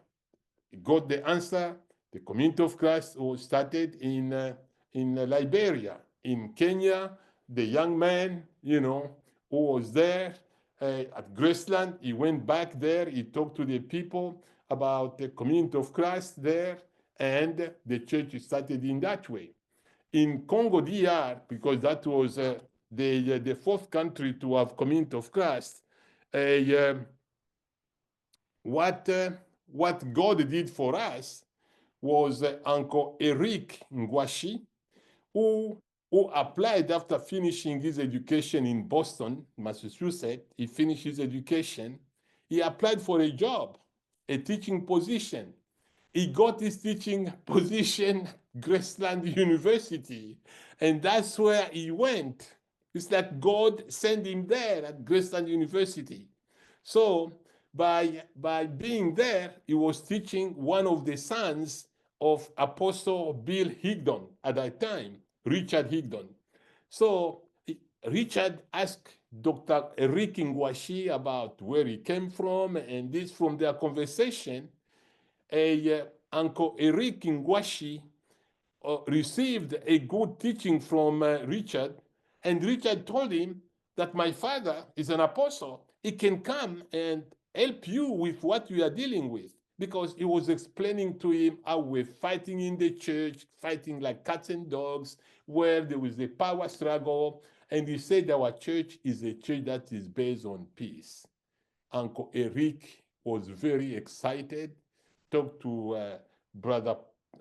got the answer. The Community of Christ was started in Liberia. In Kenya, the young man, who was there at Graceland, he went back there. He talked to the people about the Community of Christ there, and the church started in that way. In Congo DR, because that was the 4th country to have Community of Christ, what God did for us was Uncle Eric Ngwashi, who applied after finishing his education in Boston, Massachusetts. He finished his education. He applied for a job, a teaching position. He got his teaching position Graceland University, and that's where he went. It's like God sent him there at Graceland University. So by being there, he was teaching one of the sons of Apostle Bill Higdon at that time, Richard Higdon. So Richard asked Dr. Eric Ngwashi about where he came from, and this from their conversation, Uncle Eric Ngwashi received a good teaching from Richard, and Richard told him that my father is an apostle. He can come and help you with what you are dealing with, because he was explaining to him how we're fighting in the church, fighting like cats and dogs, where there was a power struggle. And he said our church is a church that is based on peace. Uncle Eric was very excited, talked to Brother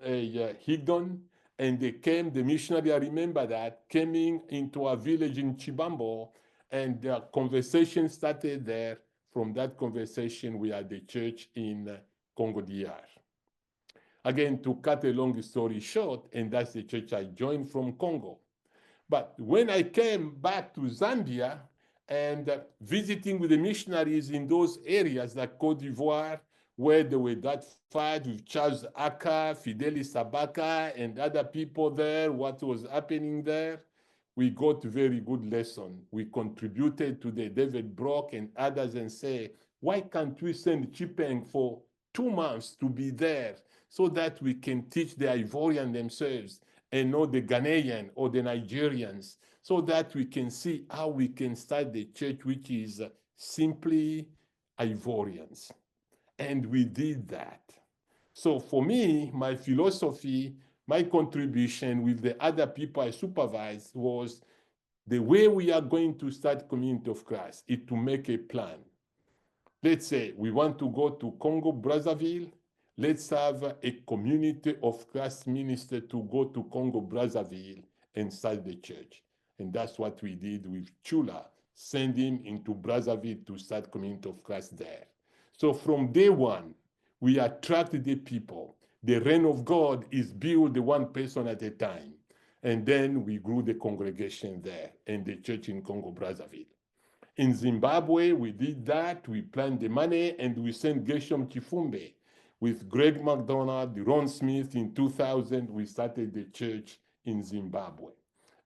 Higdon, and they came, the missionary, I remember that, came into a village in Chibambo, and the conversation started there. From that conversation, we had the church in Congo DR. Again, to cut a long story short, and that's the church I joined from Congo. But when I came back to Zambia and visiting with the missionaries in those areas like Cote d'Ivoire, where there were that fight with Charles Aka, Fidelis Sabaka, and other people there, what was happening there, we got a very good lesson. We contributed to the David Brock and others and say, why can't we send Chipeng for 2 months to be there so that we can teach the Ivorian themselves and not the Ghanaian or the Nigerians, so that we can see how we can start the church which is simply Ivorians. And we did that. So for me, my philosophy, my contribution with the other people I supervised was the way we are going to start Community of Christ is to make a plan. Let's say we want to go to Congo, Brazzaville. Let's have a Community of Christ minister to go to Congo, Brazzaville and start the church. And that's what we did with Chula, send him into Brazzaville to start Community of Christ there. So from day one, we attracted the people. The reign of God is built one person at a time. And then we grew the congregation there and the church in Congo, Brazzaville. In Zimbabwe, we did that. We planned the money and we sent Gershom Chifumbe with Greg McDonald, Ron Smith. In 2000, we started the church in Zimbabwe.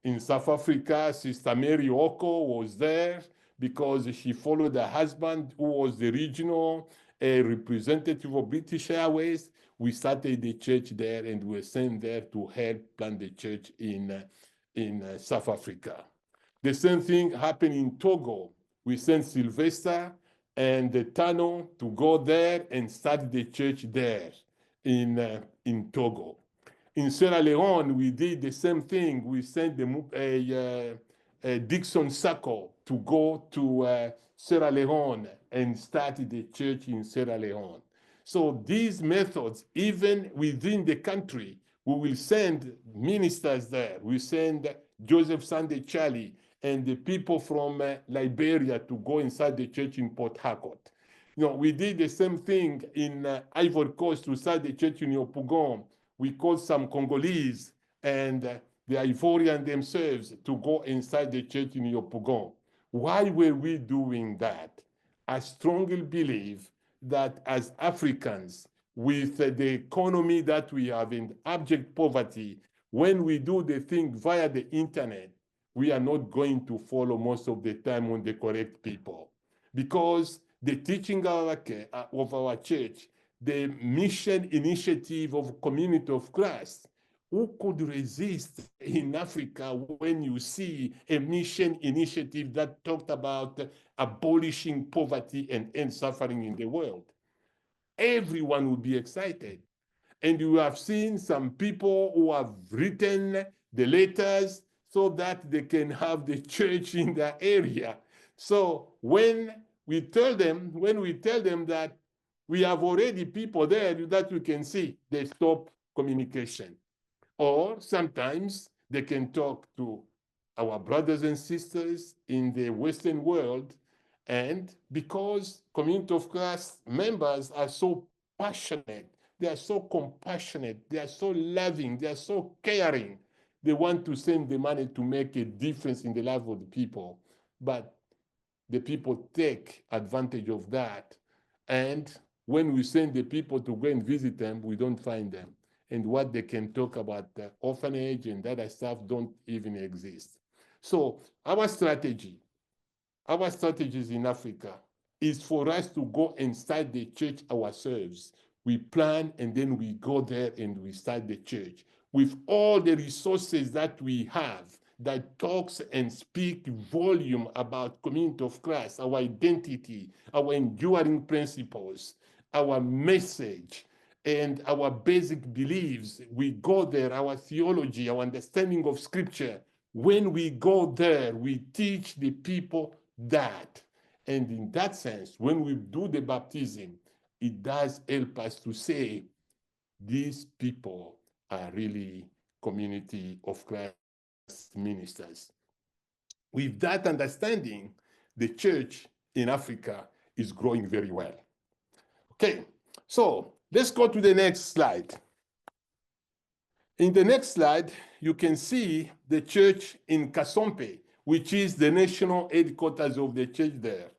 In South Africa, Sister Mary Oko was there because she followed her husband, who was the regional representative of British Airways. We started the church there and we were sent there to help plant the church in South Africa. The same thing happened in Togo. We sent Sylvester and Tano to go there and start the church there in Togo. In Sierra Leone, we did the same thing. We sent Dixon Sacco to go to Sierra Leone and start the church in Sierra Leone. So these methods, even within the country, we will send ministers there. We send Joseph Sunday Charlie and the people from Liberia to go inside the church in Port Harcourt. You know, we did the same thing in Ivory Coast to start the church in Yopougon. We called some Congolese and the Ivorian themselves to go inside the church in Yopougon. Why were we doing that? I strongly believe that as Africans, with the economy that we have in abject poverty, when we do the thing via the internet, we are not going to follow most of the time on the correct people. Because the teaching of our church, the mission initiative of Community of Christ, who could resist in Africa when you see a mission initiative that talked about abolishing poverty and end suffering in the world? Everyone would be excited. And you have seen some people who have written the letters so that they can have the church in their area. So when we tell them that we have already people there that you can see, they stop communication. Or sometimes they can talk to our brothers and sisters in the Western world, and because Community of Christ members are so passionate, they are so compassionate, they are so loving, they are so caring, they want to send the money to make a difference in the life of the people. But the people take advantage of that. And when we send the people to go and visit them, we don't find them. And what they can talk about the orphanage and other stuff don't even exist. So our strategies in Africa is for us to go and start the church ourselves, We plan, and then we go there and we start the church with all the resources that we have that talks and speak volume about community of Christ, our identity, our enduring principles, our message, and our basic beliefs. We go there, our theology, our understanding of scripture. When we go there, we teach the people that. And in that sense, when we do the baptism, it does help us to say, these people are really community of Christ ministers. With that understanding, the church in Africa is growing very well. Okay, so let's go to the next slide. In the next slide, you can see the church in Kasompe, which is the national headquarters of the church there.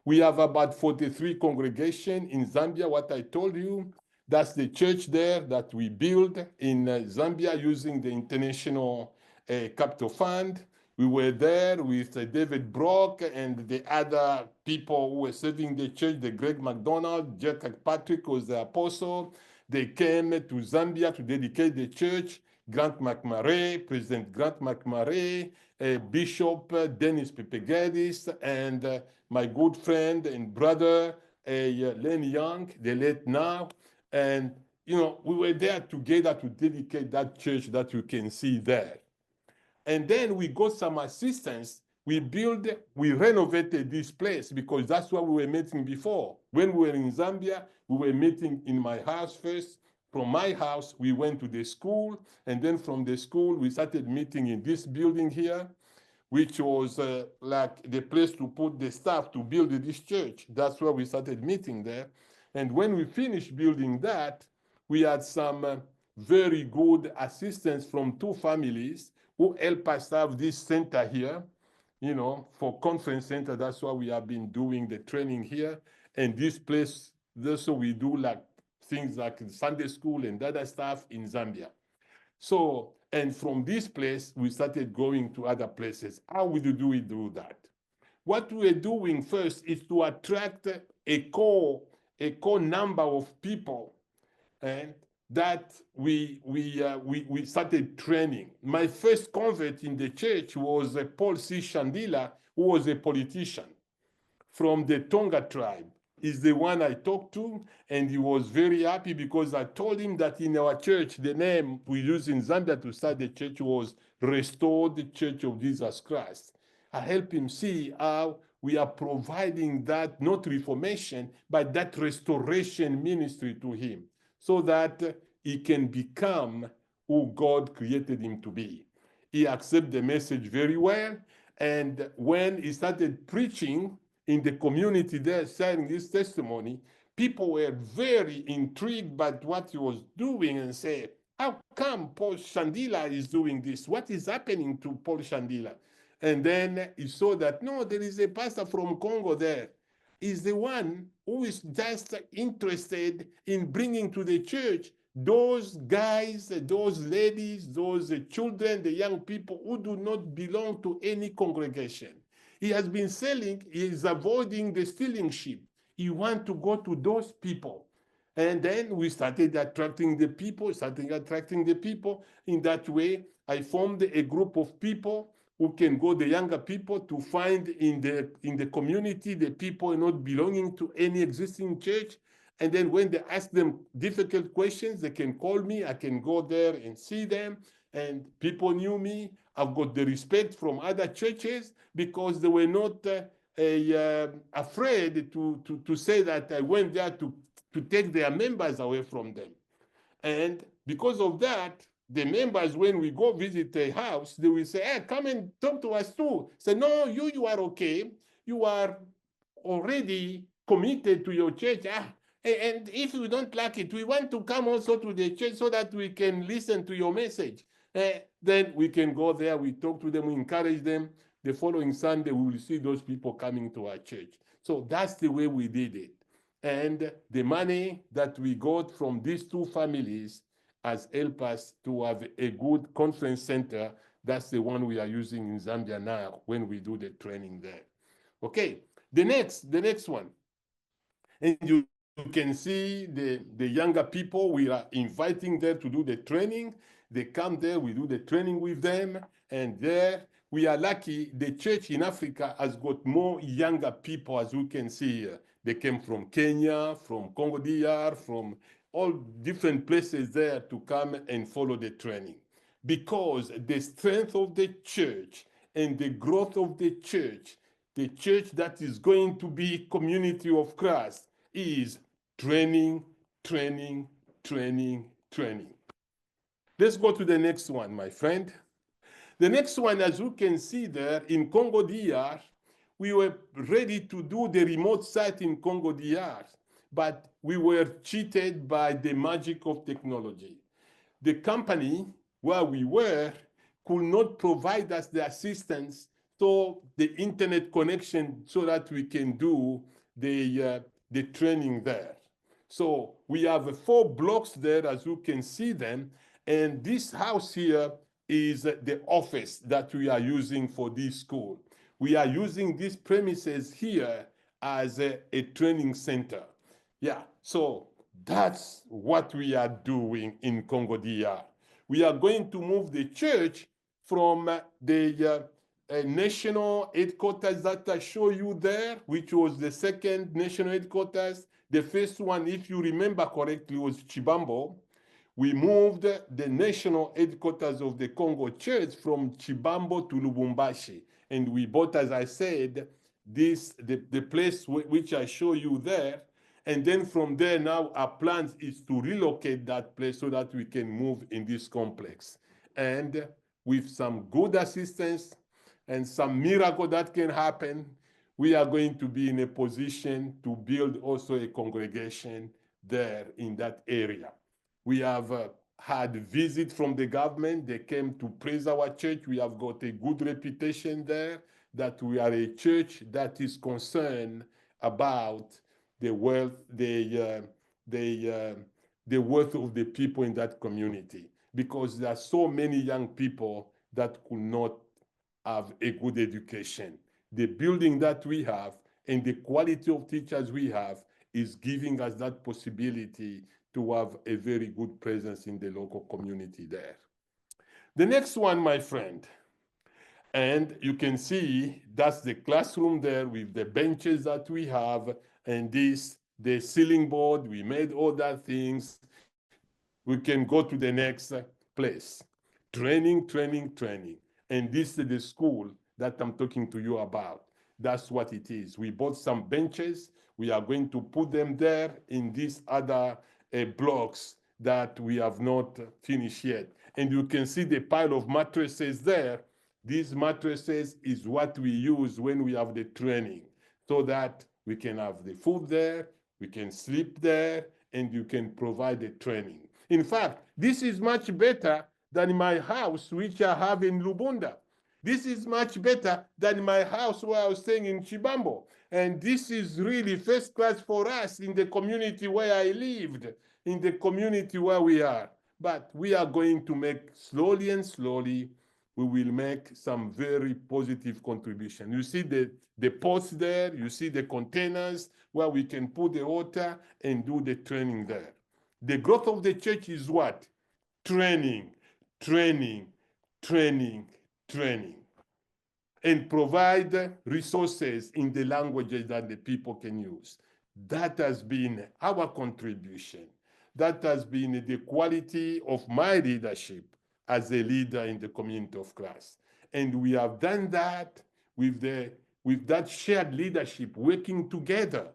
We have about 43 congregations in Zambia, what I told you. That's the church there that we built in Zambia using the International Capital Fund. We were there with David Brock and the other people who were serving the church, the Greg McDonald, Jack Patrick was the apostle. They came to Zambia to dedicate the church. Grant McMurray, President Grant McMurray, Bishop Dennis Pepegedis, and my good friend and brother, Len Young, the late now. And, you know, we were there together to dedicate that church that you can see there. And then we got some assistance. We renovated this place because that's where we were meeting before. When we were in Zambia, we were meeting in my house first. From my house, we went to the school. And then from the school, we started meeting in this building here, which was like the place to put the staff to build this church. That's where we started meeting there. And when we finished building that, we had some very good assistance from two families who help us have this center here, you know, for conference center. That's why we have been doing the training here. And this place, also we do like things like Sunday school and other stuff in Zambia. So, and from this place, we started going to other places. How we do that? What we're doing first is to attract a core number of people, and that we started training. My first convert in the church was Paul C. Shandila, who was a politician from the Tonga tribe. Is the one I talked to, and he was very happy because I told him that in our church, the name we used in Zambia to start the church was Restored Church of Jesus Christ. I helped him see how we are providing that, not reformation, but that restoration ministry to him, so that he can become who God created him to be. He accepted the message very well, and when he started preaching in the community there, sharing his testimony, people were very intrigued by what he was doing and said, how come Paul Shandila is doing this? What is happening to Paul Shandila? And then he saw that, no, there is a pastor from Congo there. He's the one who is just interested in bringing to the church those guys, those ladies, those children, the young people who do not belong to any congregation. He has been selling, he is avoiding the stealing sheep. He wants to go to those people. And then we started attracting the people. In that way, I formed a group of people who can go, the younger people, to find in the community the people not belonging to any existing church. And then when they ask them difficult questions, they can call me. I can go there and see them. And people knew me. I've got the respect from other churches because they were not afraid to say that I went there to take their members away from them. And because of that, the members, when we go visit a house, they will say, hey, come and talk to us too. Say, no, you are okay. You are already committed to your church. And if you don't like it, we want to come also to the church so that we can listen to your message. Then we can go there, we talk to them, we encourage them. The following Sunday, we will see those people coming to our church. So that's the way we did it. And the money that we got from these two families has helped us to have a good conference center. That's the one we are using in Zambia now when we do the training there. Okay, the next one. And you can see the younger people, we are inviting them to do the training. They come there, we do the training with them, and there we are lucky. The church in Africa has got more younger people, as you can see here. They came from Kenya, from Congo DR, from all different places there to come and follow the training. Because the strength of the church and the growth of the church that is going to be community of Christ, is training, training, training, training. Let's go to the next one, my friend. The next one, as you can see there, in Congo DR, we were ready to do the remote site in Congo DR, but we were cheated by the magic of technology. The company where we were could not provide us the assistance, so the internet connection, so that we can do the training there. So we have 4 blocks there, as you can see them, and this house here is the office that we are using for this school. We are using these premises here as a training center. Yeah, so that's what we are doing in Congo DR. We are going to move the church from the national headquarters that I show you there, which was the second national headquarters. The first one, if you remember correctly, was Chibambo. We moved the national headquarters of the Congo Church from Chibambo to Lubumbashi. And we bought, as I said, the place which I show you there. And then from there now, our plan is to relocate that place so that we can move in this complex. And with some good assistance and some miracle that can happen, we are going to be in a position to build also a congregation there in that area. We have had visit from the government. They came to praise our church. We have got a good reputation there, that we are a church that is concerned about the wealth, the worth of the people in that community, because there are so many young people that could not have a good education. The building that we have and the quality of teachers we have is giving us that possibility to have a very good presence in the local community there. The next one, my friend, and you can see that's the classroom there with the benches that we have, and the ceiling board. We made all that things. We can go to the next place. Training, training, training. And this is the school that I'm talking to you about. That's what it is. We bought some benches. We are going to put them there in these other blocks that we have not finished yet. And you can see the pile of mattresses there. These mattresses is what we use when we have the training, so that we can have the food there, we can sleep there, and you can provide the training. In fact, this is much better than my house, which I have in Lubunda. This is much better than my house where I was staying in Chibambo. And this is really first class for us in the community where I lived, in the community where we are. But we are going to make slowly and slowly, we will make some very positive contribution. You see the pots there, you see the containers where we can put the water and do the training there. The growth of the church is what? Training, training, training, training. And provide resources in the languages that the people can use. That has been our contribution. That has been the quality of my leadership as a leader in the community of Christ. And we have done that with that shared leadership, working together,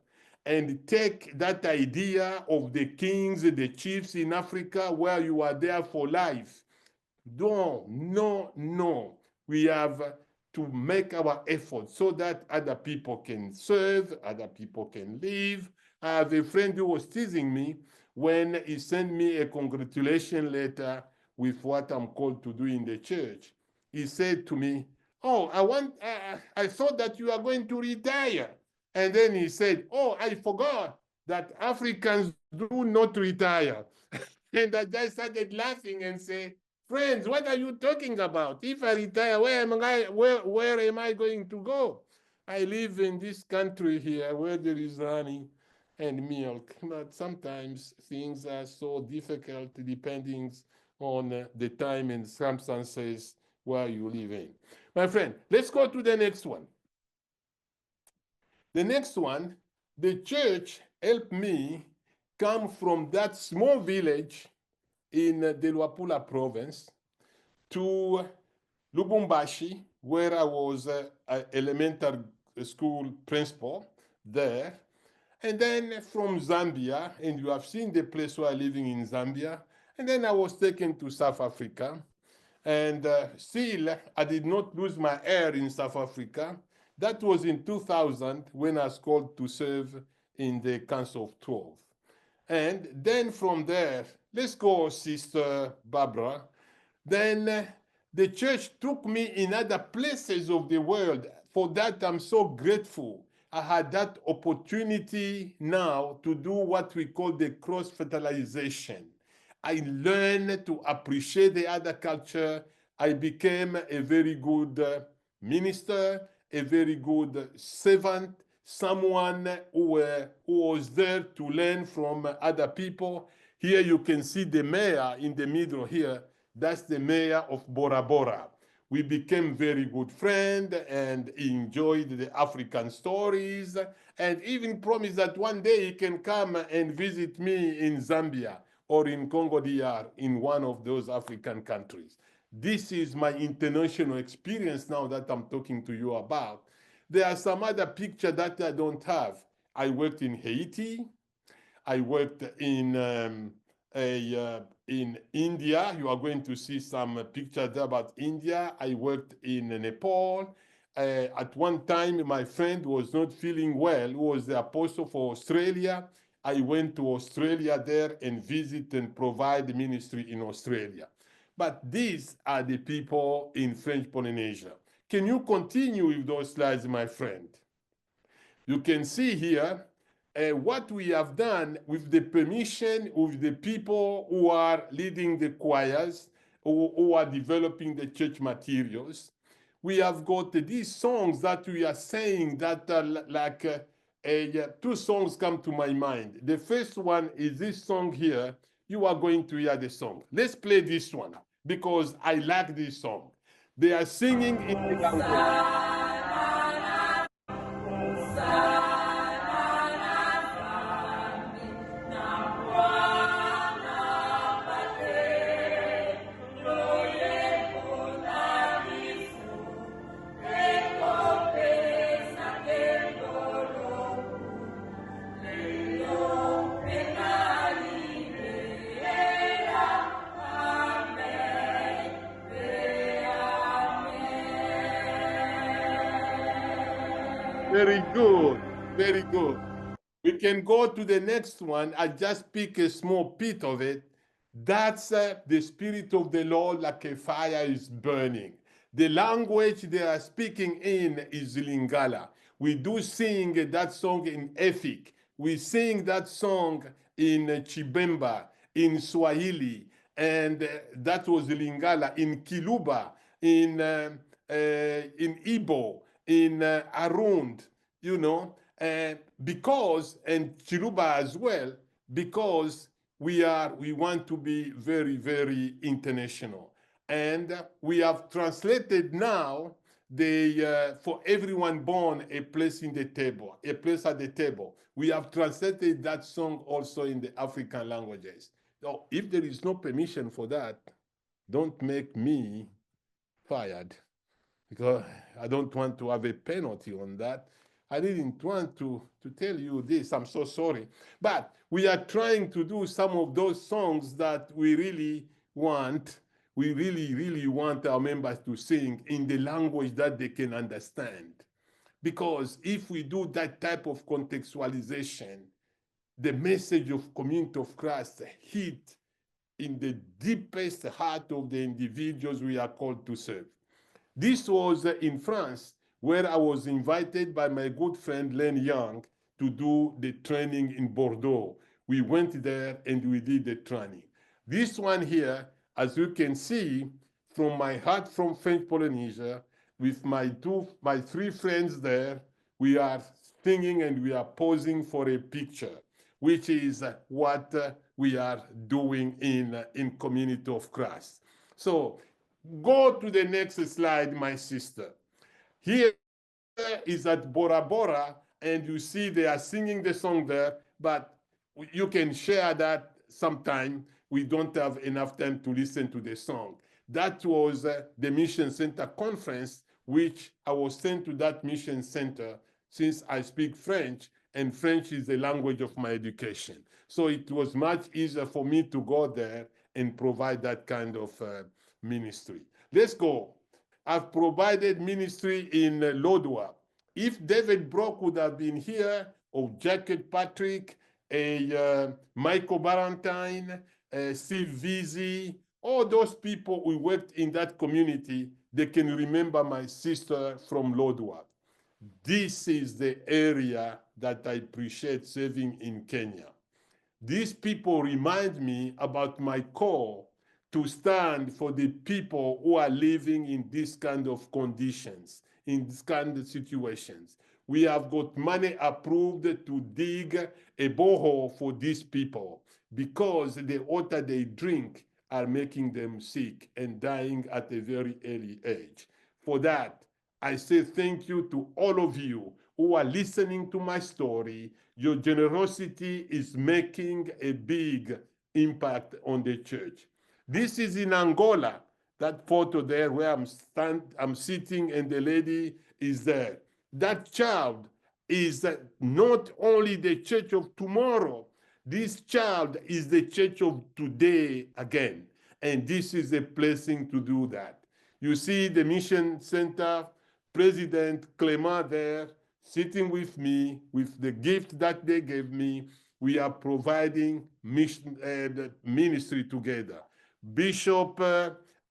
and take that idea of the kings, the chiefs in Africa, where you are there for life. No. We have to make our effort so that other people can serve, other people can live. I have a friend who was teasing me when he sent me a congratulation letter with what I'm called to do in the church. He said to me, "Oh, I thought that you are going to retire." And then he said, "Oh, I forgot that Africans do not retire." And I just started laughing and say, "Friends, what are you talking about? If I retire, where am I going to go? I live in this country here where there is honey and milk. But sometimes things are so difficult depending on the time and circumstances where you live in. My friend, let's go to the next one. The next one, the church helped me come from that small village in the Luapula province to Lubumbashi, where I was an elementary school principal there. And then from Zambia, and you have seen the place where I'm living in Zambia. And then I was taken to South Africa. And still, I did not lose my hair in South Africa. That was in 2000 when I was called to serve in the Council of 12. And then from there, let's go, Sister Barbara. Then the church took me in other places of the world. For that, I'm so grateful. I had that opportunity now to do what we call the cross fertilization. I learned to appreciate the other culture. I became a very good minister, a very good servant, someone who was there to learn from other people. Here you can see the mayor in the middle here. That's the mayor of Bora Bora. We became very good friends and he enjoyed the African stories and even promised that one day he can come and visit me in Zambia or in Congo DR, in one of those African countries. This is my international experience now that I'm talking to you about. There are some other pictures that I don't have. I worked in Haiti. I worked in India. You are going to see some pictures there about India. I worked in Nepal. At one time, my friend was not feeling well, who was the apostle for Australia. I went to Australia there and visit and provide ministry in Australia. But these are the people in French Polynesia. Can you continue with those slides, my friend? You can see here what we have done with the permission of the people who are leading the choirs, who are developing the church materials. We have got these songs that we are saying that are like two songs come to my mind. The first one is this song here. You are going to hear the song. Let's play this one because I like this song. They are singing in the language. Very good, very good. We can go to the next one. I just pick a small bit of it. That's the Spirit of the Lord like a fire is burning. The language they are speaking in is Lingala. We do sing that song in Efik. We sing that song in Chibemba, in Swahili, and that was Lingala, in Kiluba, in Igbo, in Arund, you know, because, and Chiluba as well, because we want to be very, very international. And we have translated now the for everyone born a place in the table, a place at the table. We have translated that song also in the African languages. So if there is no permission for that, don't make me fired, because I don't want to have a penalty on that. I didn't want to tell you this. I'm so sorry. But we are trying to do some of those songs that we really want. We really, really want our members to sing in the language that they can understand. Because if we do that type of contextualization, the message of community of Christ hit in the deepest heart of the individuals we are called to serve. This was in France, where I was invited by my good friend Len Young to do the training in Bordeaux. We went there and we did the training. This one here, as you can see, from my heart from French Polynesia, with my three friends there, we are singing and we are posing for a picture. which is what we are doing in Community of Christ. So go to the next slide, my sister. Here is at Bora Bora, and you see they are singing the song there, but you can share that sometime. We don't have enough time to listen to the song. That was the Mission Center conference, which I was sent to that mission center since I speak French, and French is the language of my education. So it was much easier for me to go there and provide that kind of ministry. Let's go. I've provided ministry in Lodwar. If David Brock would have been here, or Jacket Patrick, Michael Barantine, Steve Vizzi, all those people who worked in that community, they can remember my sister from Lodwar. This is the area that I appreciate serving in Kenya. These people remind me about my call to stand for the people who are living in this kind of conditions, in this kind of situations. We have got money approved to dig a borehole for these people because the water they drink are making them sick and dying at a very early age. For that, I say thank you to all of you who are listening to my story. Your generosity is making a big impact on the church. This is in Angola, that photo there where I'm sitting and the lady is there. That child is not only the church of tomorrow, this child is the church of today again. And this is a blessing to do that. You see the mission center, President Clement there, sitting with me with the gift that they gave me. We are providing the ministry together. Bishop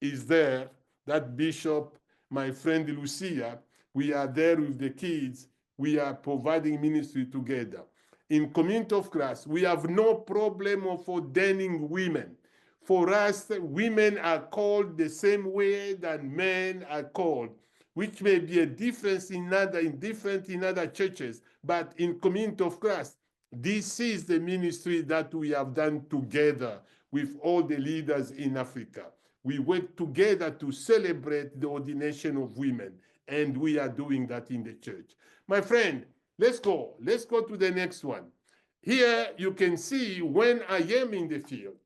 is there. That bishop, my friend Lucia, we are there with the kids. We are providing ministry together. In Community of Christ, we have no problem of ordaining women. For us, women are called the same way that men are called, which may be a difference in other churches, but in Community of Christ, this is the ministry that we have done together with all the leaders in Africa. We work together to celebrate the ordination of women, and we are doing that in the church. My friend, let's go. Let's go to the next one. Here you can see when I am in the field.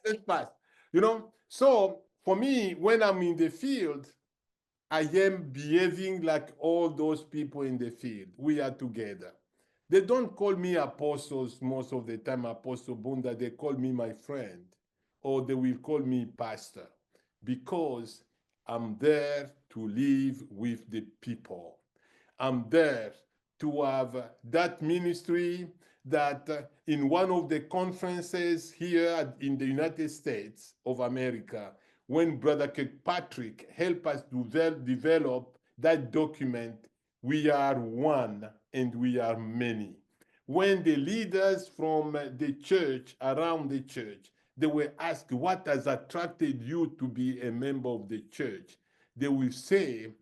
Let's pass. You know, so for me, when I'm in the field, I am behaving like all those people in the field. We are together. They don't call me apostles most of the time, Apostle Bunda. They call me my friend, or they will call me pastor, because I'm there to live with the people. I'm there to have that ministry that in one of the conferences here in the United States of America, when Brother Kirkpatrick helped us to develop that document, we are one and we are many. When the leaders from the church, around the church, they were asked, what has attracted you to be a member of the church? They will say,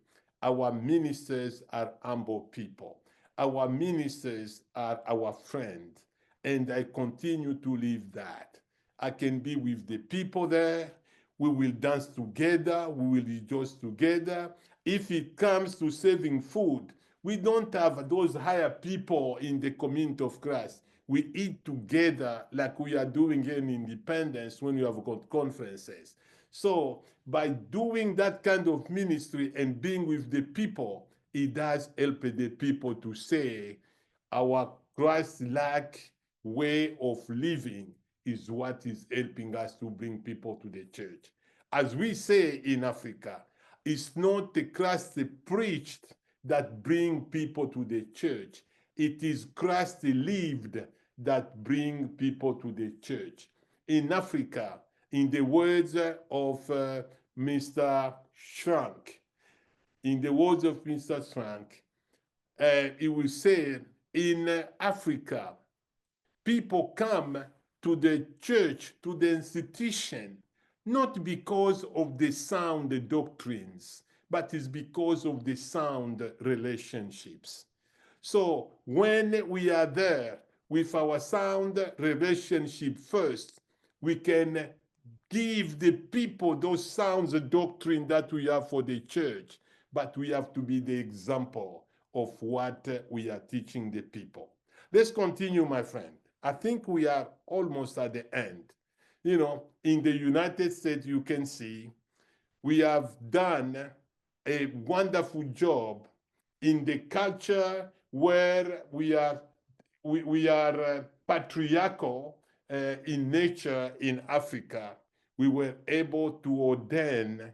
our ministers are humble people. Our ministers are our friends. And I continue to live that. I can be with the people there. We will dance together. We will rejoice together. If it comes to serving food, we don't have those higher people in the Community of Christ. We eat together like we are doing here in Independence when we have got conferences. So by doing that kind of ministry and being with the people, it does help the people to say our Christ-like way of living is what is helping us to bring people to the church. As we say in Africa, it's not the Christ preached that bring people to the church. It is Christ lived that bring people to the church. In Africa, in the words of Mr. Schrank, in the words of Mr. Schrank, he will say, in Africa, people come to the church, to the institution, not because of the sound doctrines, but it's because of the sound relationships. So when we are there with our sound relationship first, we can give the people those sounds of doctrine that we have for the church, but we have to be the example of what we are teaching the people. Let's continue, my friend. I think we are almost at the end. You know, in the United States, you can see we have done a wonderful job in the culture where we are patriarchal in nature in Africa. We were able to ordain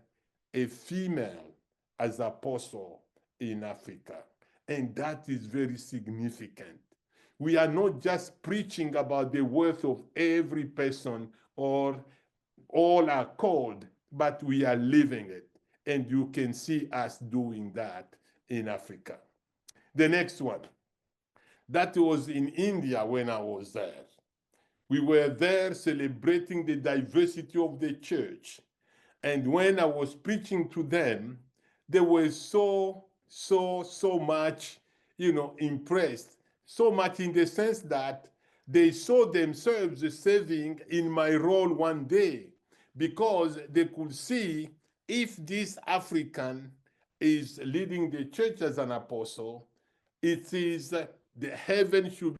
a female as apostle in Africa. And that is very significant. We are not just preaching about the worth of every person or all are called, but we are living it. And you can see us doing that in Africa. The next one, that was in India when I was there. We were there celebrating the diversity of the church. And when I was preaching to them, they were so much, impressed. So much in the sense that they saw themselves serving in my role one day because they could see if this African is leading the church as an apostle, it is the heaven should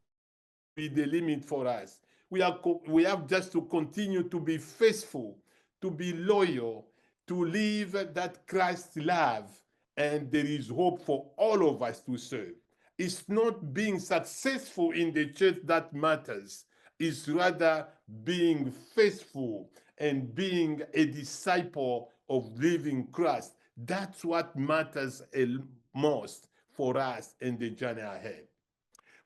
be the limit for us. We have just to continue to be faithful, to be loyal, to live that Christ love, and there is hope for all of us to serve. It's not being successful in the church that matters. It's rather being faithful and being a disciple of living Christ. That's what matters most for us in the journey ahead.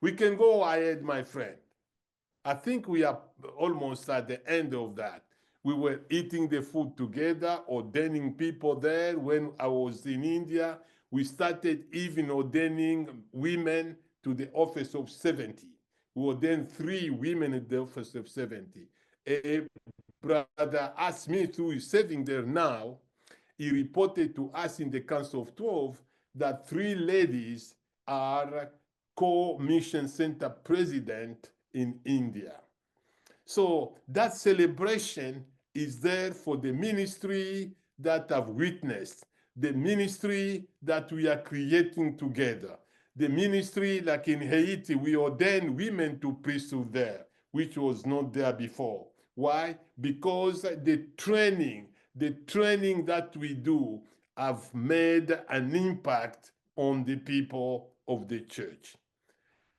We can go ahead, my friend. I think we are almost at the end of that. We were eating the food together, ordaining people there. When I was in India, we started even ordaining women to the office of 70. We ordained 3 women at the office of 70. A brother asked me, who is serving there now, he reported to us in the Council of 12 that 3 ladies are co-mission center president in India. So that celebration is there for the ministry that I've witnessed, the ministry that we are creating together, the ministry like in Haiti, we ordained women to priesthood there, which was not there before. Why? Because the training that we do have made an impact on the people of the church.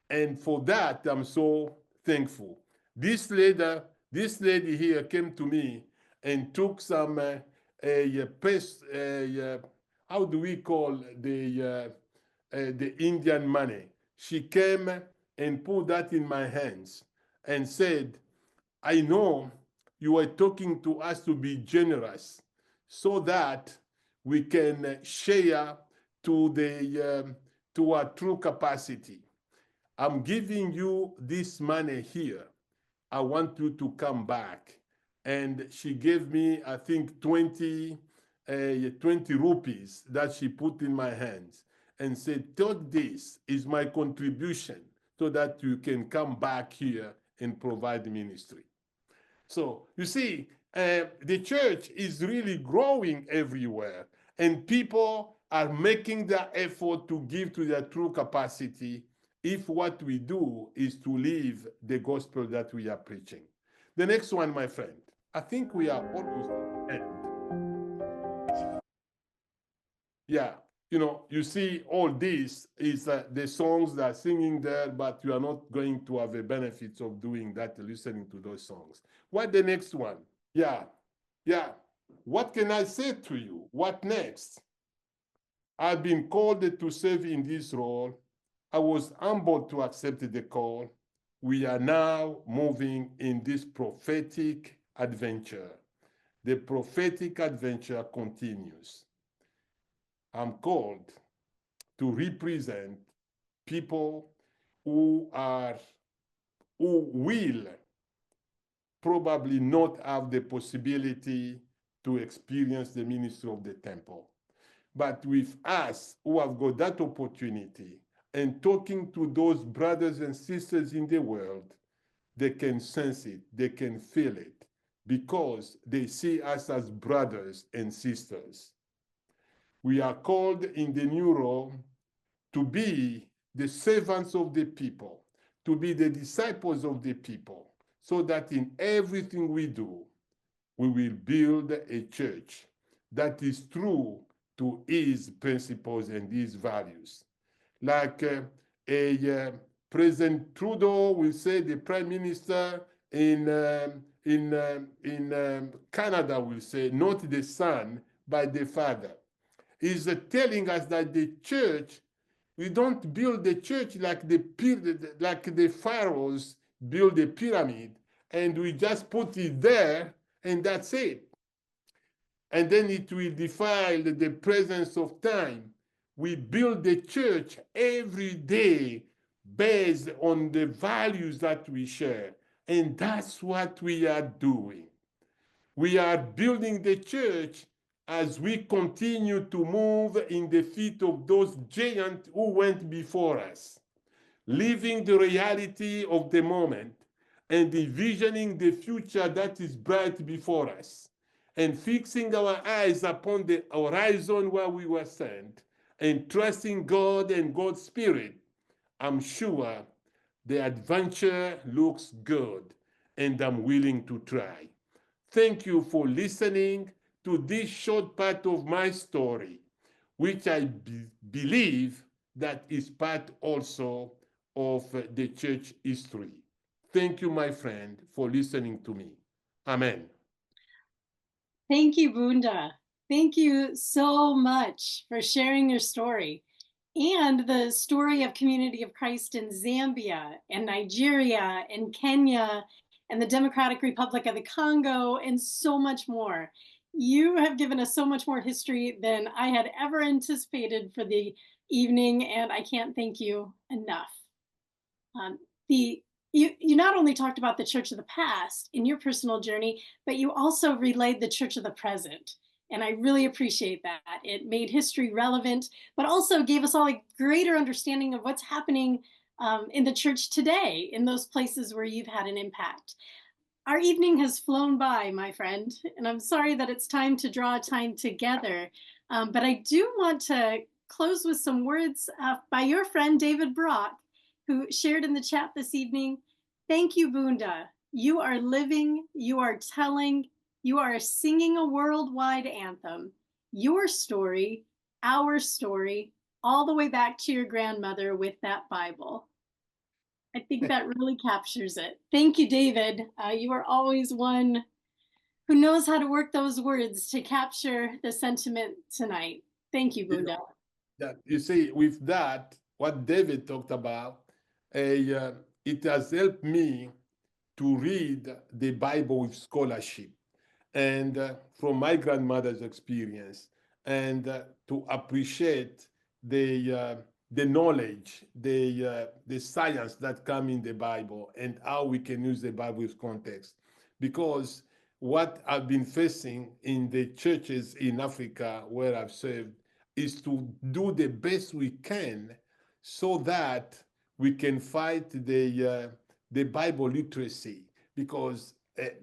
And for that, I'm so thankful. This lady here came to me and took some, how do we call the Indian money? She came and put that in my hands and said, I know you are talking to us to be generous so that we can share to our true capacity. I'm giving you this money here. I want you to come back. And she gave me, I think, 20 rupees that she put in my hands and said, take this is my contribution so that you can come back here and provide ministry. So you see, the church is really growing everywhere, and people are making the effort to give to their true capacity if what we do is to live the gospel that we are preaching. The next one, my friend, I think we are almost at the end. Yeah, you see all this is the songs that are singing there, but you are not going to have the benefits of doing that, listening to those songs. What the next one? Yeah. What can I say to you? What next? I've been called to serve in this role. I was humbled to accept the call. We are now moving in this prophetic adventure. The prophetic adventure continues. I'm called to represent people who will probably not have the possibility to experience the ministry of the temple. But with us who have got that opportunity and talking to those brothers and sisters in the world, they can sense it, they can feel it, because they see us as brothers and sisters. We are called in the new role to be the servants of the people, to be the disciples of the people, so that in everything we do, we will build a church that is true to his principles and his values. Like President Trudeau will say, the Prime Minister in Canada will say, not the Son, but the Father. He's telling us that the church, we don't build the church like the pharaohs build the pyramid, and we just put it there, and that's it. And then it will defile the presence of time. We build the church every day based on the values that we share. And that's what we are doing. We are building the church as we continue to move in the feet of those giants who went before us, living the reality of the moment and envisioning the future that is bright before us, and fixing our eyes upon the horizon where we were sent, and trusting God and God's Spirit. I'm sure the adventure looks good, and I'm willing to try. Thank you for listening to this short part of my story, which I believe that is part also of the church history. Thank you, my friend, for listening to me. Amen. Thank you, Bunda. Thank you so much for sharing your story and the story of Community of Christ in Zambia and Nigeria and Kenya and the Democratic Republic of the Congo and so much more. You have given us so much more history than I had ever anticipated for the evening, and I can't thank you enough. You not only talked about the church of the past in your personal journey, but you also relayed the church of the present. And I really appreciate that. It made history relevant, but also gave us all a greater understanding of what's happening in the church today, in those places where you've had an impact. Our evening has flown by, my friend, and I'm sorry that it's time to draw time together. But I do want to close with some words by your friend, David Brock, who shared in the chat this evening. Thank you, Bunda. You are living, you are telling, you are singing a worldwide anthem. Your story, our story, all the way back to your grandmother with that Bible. I think that really captures it. Thank you, David. You are always one who knows how to work those words to capture the sentiment tonight. Thank you, Bunda. You see, with that, what David talked about, it has helped me to read the Bible with scholarship and from my grandmother's experience, and to appreciate the knowledge, the science that come in the Bible and how we can use the Bible with context. Because what I've been facing in the churches in Africa where I've served is to do the best we can so that we can fight the Bible literacy, because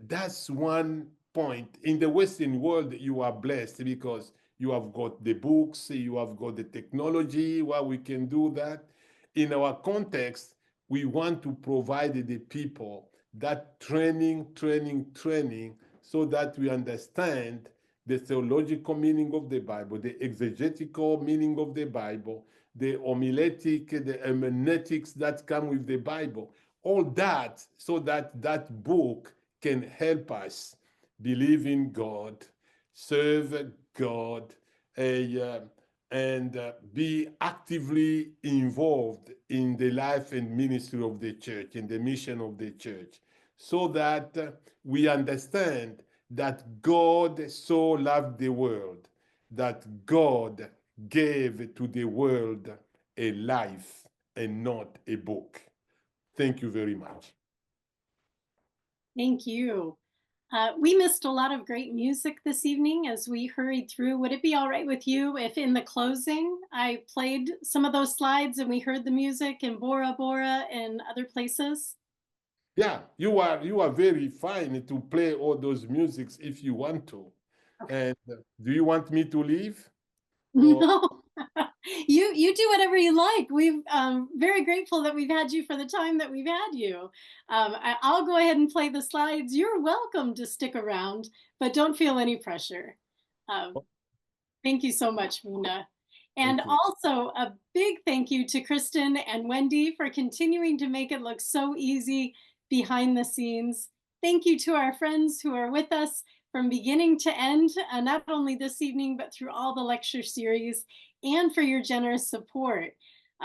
that's one point. In the Western world, you are blessed because you have got the books, you have got the technology where we can do that. In our context, we want to provide the people that training, so that we understand the theological meaning of the Bible, the exegetical meaning of the Bible, the homiletic, the hermeneutics that come with the Bible, all that, so that that book can help us believe in God, serve God, and be actively involved in the life and ministry of the church, in the mission of the church, so that we understand that God so loved the world, that God gave to the world a life and not a book. Thank you very much. Thank you. We missed a lot of great music this evening as we hurried through. Would it be all right with you if in the closing I played some of those slides and we heard the music in Bora Bora and other places? Yeah, you are very fine to play all those musics if you want to. Okay. And do you want me to leave? No, you do whatever you like. We've very grateful that we've had you for the time that we've had you. I'll go ahead and play the slides. You're welcome to stick around, but don't feel any pressure. Thank you so much, Bunda. And also a big thank you to Kristen and Wendy for continuing to make it look so easy behind the scenes. Thank you to our friends who are with us from beginning to end, not only this evening, but through all the lecture series, and for your generous support.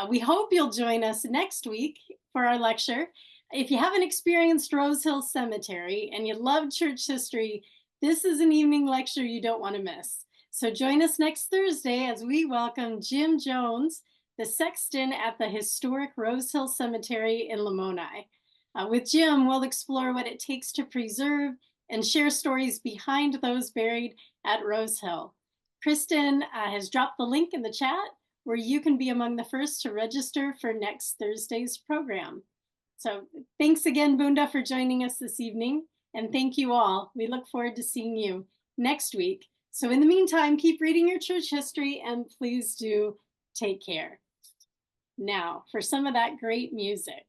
We hope you'll join us next week for our lecture. If you haven't experienced Rose Hill Cemetery and you love church history, this is an evening lecture you don't want to miss. So join us next Thursday as we welcome Jim Jones, the sexton at the historic Rose Hill Cemetery in Lamoni. With Jim, we'll explore what it takes to preserve and share stories behind those buried at Rose Hill. Kristen has dropped the link in the chat where you can be among the first to register for next Thursday's program. So thanks again, Bunda, for joining us this evening. And thank you all. We look forward to seeing you next week. So in the meantime, keep reading your church history and please do take care. Now for some of that great music.